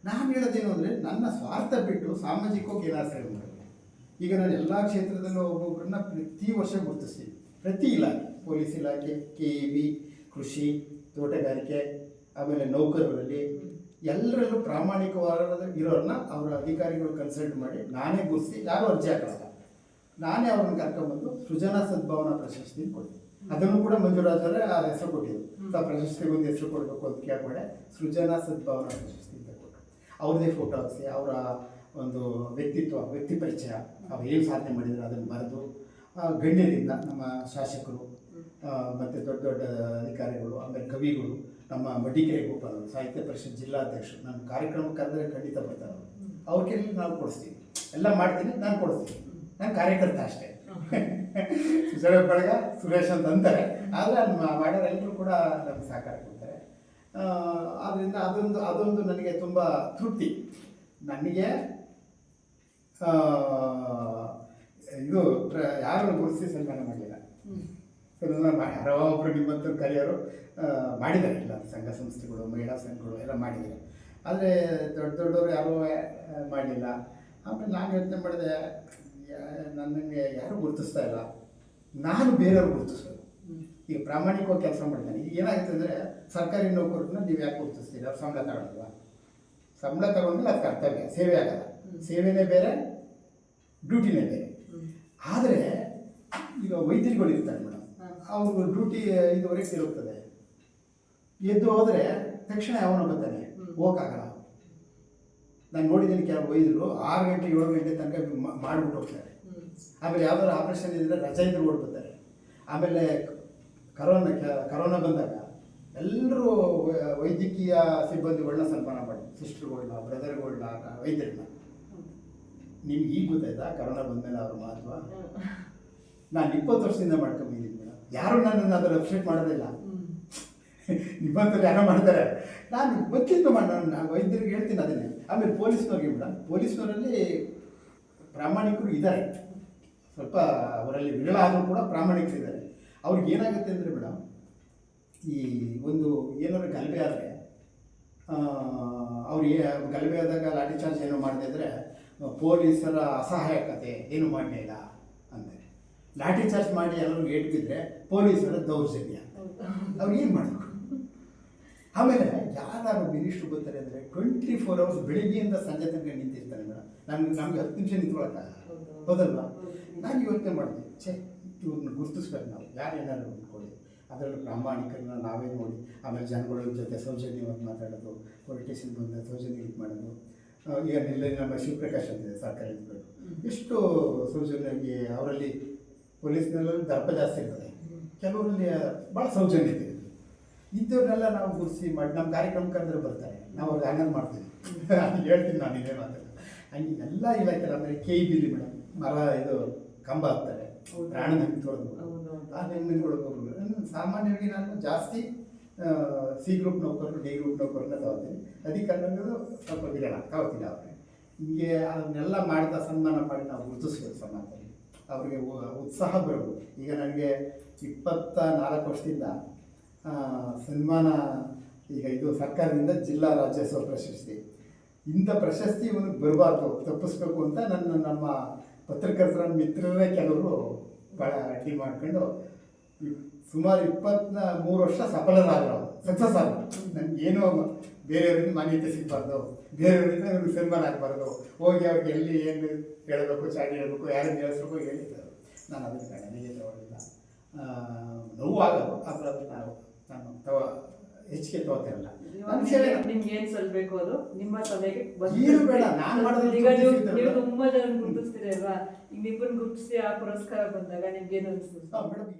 ನಾನು ಹೇಳೋದೇನು ಅಂದರೆ, ನನ್ನ ಸ್ವಾರ್ಥ ಬಿಟ್ಟು ಸಾಮಾಜಿಕವಾಗಿ ಏನಾದ್ರು ಸೇವೆ ಮಾಡಬೇಕು. ಈಗ ನಾನು ಎಲ್ಲ ಕ್ಷೇತ್ರದಲ್ಲೂ ಒಬ್ಬೊಬ್ಬರನ್ನ ಪ್ರತಿ ವರ್ಷ ಗುರುತಿಸ್ತೀನಿ. ಪ್ರತಿ ಇಲಾಖೆ, ಪೊಲೀಸ್ ಇಲಾಖೆ, KEB, ಕೃಷಿ, ತೋಟಗಾರಿಕೆ, ಆಮೇಲೆ ನೌಕರರಲ್ಲಿ ಎಲ್ಲರಲ್ಲೂ ಪ್ರಾಮಾಣಿಕವಾದ ಇರೋರನ್ನ ಅವರ ಅಧಿಕಾರಿಗಳು ಕನ್ಸಲ್ಟ್ ಮಾಡಿ ನಾನೇ ಗುರುತಿಸಿ, ಯಾರೂ ಅರ್ಜಿ ಹಾಕಲ್ಲ, ನಾನೇ ಅವ್ರನ್ನ ಕರ್ಕೊಂಡ್ಬಂದು ಸೃಜನಾ ಸದ್ಭಾವನಾ ಪ್ರಶಸ್ತಿ ಕೊಡ್ತೀನಿ. ಅದನ್ನು ಕೂಡ ಮಂಜುರಾಜ್ ಅವರೇ ಆ ಹೆಸರು ಕೊಟ್ಟಿದ್ದು. ಆ ಪ್ರಶಸ್ತಿಗೆ ಒಂದು ಹೆಸರು ಕೊಡಬೇಕು ಅಂತ ಕೇಳ್ಬೇಡೆ, ಸೃಜನಾ ಸದ್ಭಾವನಾ ಪ್ರಶಸ್ತಿ ಅಂತ ಕೊಟ್ಟರು. ಅವ್ರದ್ದೇ ಫೋಟೋ ಹಾಕಿಸಿ, ಅವರ ಒಂದು ವ್ಯಕ್ತಿ ಪರಿಚಯ, ಅವ್ರು ಏನು ಸಾಧನೆ ಮಾಡಿದ್ರು ಅದನ್ನು ಬರೆದು ಗಣ್ಯರಿಂದ ನಮ್ಮ ಶಾಸಕರು ಮತ್ತು ದೊಡ್ಡ ದೊಡ್ಡ ಅಧಿಕಾರಿಗಳು, ಆಮೇಲೆ ಕವಿಗಳು, ನಮ್ಮ ಮಡಿಕೆರೆ ಗೋಪಾಲ್ ಸಾಹಿತ್ಯ ಪರಿಷತ್ ಜಿಲ್ಲಾಧ್ಯಕ್ಷರು, ನನ್ನ ಕಾರ್ಯಕ್ರಮ ಕರೆದರೆ ಖಂಡಿತ ಬರ್ತಾರೆ. ಅವ್ರ ಕೈಲಿ ನಾವು ಕೊಡಿಸ್ತೀವಿ, ಎಲ್ಲ ಮಾಡ್ತೀನಿ, ನಾನು ಕೊಡಿಸ್ತೀನಿ, ನಾನು ಕಾರ್ಯಕರ್ತ ಅಷ್ಟೇ. ಸುರೇಶ್ ಬಳಗ ಸುರೇಶ್ ಅಂತ ಅಂತಾರೆ, ಆದರೆ ಅಲ್ಲಿ ಮಾಡೋರು ಎಲ್ಲರೂ ಕೂಡ ನಮ್ಗೆ ಸಹಕಾರ ಕೊಡ್ತಾರೆ. ಆದ್ದರಿಂದ ಅದೊಂದು ನನಗೆ ತುಂಬ ತೃಪ್ತಿ. ನನಗೆ ಇದು ಯಾರು ಗುರುತಿಸಿ ಸನ್ಮಾನ ಮಾಡಲಿಲ್ಲ. ಯಾರೋ ಒಬ್ಬರು ನಿಮ್ಮಂಥವ್ರು ಕರೆಯೋರು ಮಾಡಿದ್ದಾರೆ, ಇಲ್ಲ ಸಂಘ ಸಂಸ್ಥೆಗಳು, ಮಹಿಳಾ ಸಂಘಗಳು ಎಲ್ಲ ಮಾಡಿದ್ದಾರೆ. ಆದರೆ ದೊಡ್ಡವರು ಯಾರೂ ಮಾಡಲಿಲ್ಲ. ಆಮೇಲೆ ನಾನು ಯೋಚನೆ ಮಾಡಿದೆ, ನನಗೆ ಯಾರೂ ಗುರುತಿಸ್ತಾ ಇಲ್ಲ, ನಾನು ಬೇರೆಯವ್ರು ಗುರುತಿಸೋದು. ಈಗ ಪ್ರಾಮಾಣಿಕವಾಗಿ ಕೆಲಸ ಮಾಡ್ತಾನೆ. ಈಗ ಏನಾಗುತ್ತೆ ಅಂದರೆ, ಸರ್ಕಾರಿ ನೌಕರನ್ನ ನೀವು ಯಾಕೆ ಗುರುತಿಸ್ತೀರಿ? ಅವ್ರು ಸಂಬಳ ತಗೊಳ್ಳಲ್ವಾ? ಸಂಬಳ ತಗೊಂಡ್ಮೇಲೆ ಅದು ಕರ್ತವ್ಯ, ಸೇವೆ ಆಗಲ್ಲ. ಸೇವೆನೇ ಬೇರೆ, ಡ್ಯೂಟಿನೇ ಬೇರೆ. ಆದರೆ ಈಗ ವೈದ್ಯರುಗಳು ಇರ್ತಾರೆ ಮೇಡಮ್, ಅವ್ರ ಡ್ಯೂಟಿ 5:30 ತಿರುಗ್ತದೆ, ಎದ್ದು ಹೋದರೆ ತಕ್ಷಣ ಅವನು ಬರ್ತಾನೆ, ಹೋಗೋಕ್ಕಾಗಲ್ಲ. ನಾನು ನೋಡಿದ್ದೀನಿ ಕೆಲವು ವೈದ್ಯರು 6 ಗಂಟೆ 7 ಗಂಟೆ ತನಕ ಮಾಡಿಬಿಟ್ಟು ಹೋಗ್ತಾರೆ. ಆಮೇಲೆ ಯಾವ್ದಾದ್ರು ಆಪ್ರೇಷನ್ ಇದ್ದರೆ ರಜೆ ಇದ್ರು ಓಡ್ಬಿಡ್ತಾರೆ. ಆಮೇಲೆ ಕರೋನಾ ಬಂದಾಗ ಎಲ್ಲರೂ ವೈದ್ಯಕೀಯ ಸಿಬ್ಬಂದಿಗಳನ್ನ ಸನ್ಮಾನ ಮಾಡಿ, ಸಿಸ್ಟರ್ಗಳನ್ನ, ಬ್ರದರ್ಗಳನ್ನ, ವೈದ್ಯರನ್ನ. ನಿಮ್ಗೆ ಈಗ ಗೊತ್ತಾಯ್ತಾ ಕರೋನಾ ಬಂದಮೇಲೆ ಅವ್ರ ಮಹತ್ವ? ನಾನು 20 ವರ್ಷದಿಂದ ಮಾಡ್ಕೊಂಬಂದಿದ್ದೀನಿ ಮೇಡಮ್. ಯಾರು ನನ್ನನ್ನು ಅದನ್ನು ಅಪ್ಸೆಟ್ ಮಾಡೋದಿಲ್ಲ. ನಿಮ್ಮಂಥವ್ರು ಯಾರೋ ಮಾಡ್ತಾರೆ, ನಾನು ಗೊತ್ತಿತ್ತು ನಾನು ವೈದ್ಯರಿಗೆ ಹೇಳ್ತೀನಿ ಅದನ್ನೇ. ಆಮೇಲೆ ಪೊಲೀಸ್ನವ್ರಿಗೆ ಮೇಡಮ್, ಪೊಲೀಸ್ನವರಲ್ಲಿ ಪ್ರಾಮಾಣಿಕರು ಇದ್ದಾರೆ, ಸ್ವಲ್ಪ ಅವರಲ್ಲಿ ವಿರಳ ಆದರೂ ಕೂಡ ಪ್ರಾಮಾಣಿಕರಿದ್ದಾರೆ. ಅವ್ರಿಗೆ ಏನಾಗುತ್ತೆ ಅಂದರೆ ಮೇಡಮ್, ಈ ಒಂದು ಏನಾದ್ರು ಗಲಭೆ ಆದರೆ ಅವ್ರಿಗೆ ಗಲಭೆ ಆದಾಗ ಲಾಠಿ ಚಾರ್ಜ್ ಏನೋ ಮಾಡದೆ ಇದ್ದರೆ ಪೊಲೀಸರ ಅಸಹಾಯಕತೆ, ಏನು ಮಾಡಲಿಲ್ಲ ಅಂದರೆ. ಲಾಠಿ ಚಾರ್ಜ್ ಮಾಡಿ ಎಲ್ಲರೂ ಏಟು ಬಿದ್ದರೆ ಪೊಲೀಸರ ದೌರ್ಜನ್ಯ, ಅವ್ರು ಏನು ಮಾಡಬೇಕು? ಆಮೇಲೆ ಯಾರು ಮಿನಿಸ್ಟ್ರು ಬರ್ತಾರೆ ಅಂದರೆ 24 hours ಬೆಳಿಗ್ಗೆಯಿಂದ ಸಂಜೆ ತನಕ ನಿಂತಿರ್ತಾರೆ ಮೇಡಮ್. ನಮ್ಗೆ 10 ನಿಮಿಷ ನಿಂತ್ಕೊಳಕ್ಕಾಗಲ್ಲ, ಹೌದಲ್ವಾ? ನಾನು ಯೋಚನೆ ಮಾಡಿದೆ, ಇವ್ರನ್ನ ಗುರುತಿಸ್ಬೇಕು ನಾವು, ಯಾರು ಏನಾದ್ರು ಅಂದ್ಕೊಳ್ಳಿ, ಅದರಲ್ಲಿ ಪ್ರಾಮಾಣಿಕರನ್ನ ನಾವೇ ನೋಡಿ. ಆಮೇಲೆ ಜನಗಳ ಜೊತೆ ಸೌಜನ್ಯವಾಗಿ ಮಾತಾಡೋದು, ಪೊಲಿಟಿಷಿಯನ್ ಬಂದ ಸೌಜನ್ಯ ಇದು ಮಾಡೋದು. ಈಗ ನಿನ್ನೆ ನಮ್ಮ ಶಿವಪ್ರಕಾಶ್ ಅಂತಿದೆ ಸರ್ಕಾರಿ ಇದ್ದರು, ಎಷ್ಟು ಸೌಜನ್ಯವಾಗಿ ಅವರಲ್ಲಿ ಪೊಲೀಸ್ನಲ್ಲಿ ದರ್ಪ ಜಾಸ್ತಿ ಇರ್ತದೆ, ಕೆಲವರಲ್ಲಿ ಭಾಳ ಸೌಜನ್ಯ ಇದೆ. ಇದ್ದವ್ರನ್ನೆಲ್ಲ ನಾವು ಗುರುತಿಸಿ ಮಾಡಿ ನಮ್ಮ ಕಾರ್ಯಕ್ರಮಕ್ಕೆ ಅಂದ್ರೆ ಬರ್ತಾರೆ, ನಾವು ಅವ್ರಿಗೆ ಆನಂದ ಮಾಡ್ತೀವಿ. ಹೇಳ್ತೀನಿ ನಾನು ಇದೇ ಮಾತಾಡೋದು. ಹಂಗೆ ಎಲ್ಲ ಇಲಾಖೆ. ಆಮೇಲೆ KEB ಮೇಡಮ್, ಮರ ಇದು ಕಂಬ ಹಾಕ್ತಾರೆ, ಪ್ರಾಣದ ಹೆಂಗೆ ತೊಳೆದು ಆ ಹೆಣ್ಮೀನುಗಳು ಹೋಗ್ಬೋದು. ಸಾಮಾನ್ಯವಾಗಿ ನಾನು ಜಾಸ್ತಿ C ಗ್ರೂಪ್ ನೌಕರರು, D ಗ್ರೂಪ್ ನೌಕರನ್ನ ತಗೋತೀನಿ. ಅಧಿಕಾರಿಗಳು ಸ್ವಲ್ಪ ವಿರಳ ತಗೋತೀನಿ. ಅವ್ರಿಗೆ ಹಿಂಗೆ ಅದನ್ನೆಲ್ಲ ಮಾಡಿದ ಸನ್ಮಾನ ಮಾಡಿ ನಾವು ಗುರುತಿಸ್ಬೇಕು ಸಮಾಜದಲ್ಲಿ, ಅವರಿಗೆ ಉತ್ಸಾಹ ಬರೋದು. ಈಗ ನನಗೆ 24 ವರ್ಷದಿಂದ ಸನ್ಮಾನ, ಈಗ ಇದು ಸರ್ಕಾರದಿಂದ ಜಿಲ್ಲಾ ರಾಜ್ಯೋತ್ಸವ ಪ್ರಶಸ್ತಿ. ಇಂಥ ಪ್ರಶಸ್ತಿ ಇವನಿಗೆ ಬರಬಾರ್ದು, ತಪ್ಪಿಸ್ಬೇಕು ಅಂತ ನಮ್ಮ ಪತ್ರಕರ್ತರ ಮಿತ್ರರೇ ಕೆಲವರು ಭಾಳ ಅಡ್ಡಿ ಮಾಡ್ಕೊಂಡು ಸುಮಾರು 23 ವರ್ಷ ಸಫಲರಾಗಲ್ಲ, ಸಕ್ಸಸ್ ಆಗಲ್ಲ. ನನಗೇನೋ ಬೇರೆಯವರಿಂದ ಮಾನ್ಯತೆ ಸಿಗಬಾರ್ದು, ಬೇರೆಯವರಿಂದ ಇವ್ರಿಗೆ ಸನ್ಮಾನ ಆಗಬಾರ್ದು, ಹೋಗಿ ಅವ್ರಿಗೆ ಎಲ್ಲಿ ಏನು ಹೇಳಬೇಕು, ಚಾಡಿ ಹೇಳಬೇಕು, ಯಾರನ್ನು ಹೇಳಿಸ್ಬೇಕು ಹೇಳಿದ್ದಾರೆ. ನಾನು ಅದನ್ನು ನನಗೆ ತಗೊಳ್ಳಿಲ್ಲ, ನೋವು ಆಗೋದು, ಅದರಲ್ಲಿ ನಾನು ಹೆಚ್ಚಿಗೆ ತಗೋತಿರಲ್ಲ. ನಿಮ್ಗೆ ಏನ್ ಸಲ್ಬೇಕು ಅದು ನಿಮ್ಮ ಸಭೆಗೆ ಏನು ಬೇಡ, ನಾನು ಮಾಡೋದು. ಈಗ ನೀವು ತುಂಬಾ ಜನ ಗುರುತಿಸ್ತೀರಿ ಅಲ್ವಾ, ಈಗ ನಿಮ್ಮನ್ನು ಗುರುತಿಸಿ ಆ ಪುರಸ್ಕಾರ ಬಂದಾಗ ನಿಮ್ಗೆ ಏನು ಅನಿಸ್ತದೆ? ಮೇಡಮ್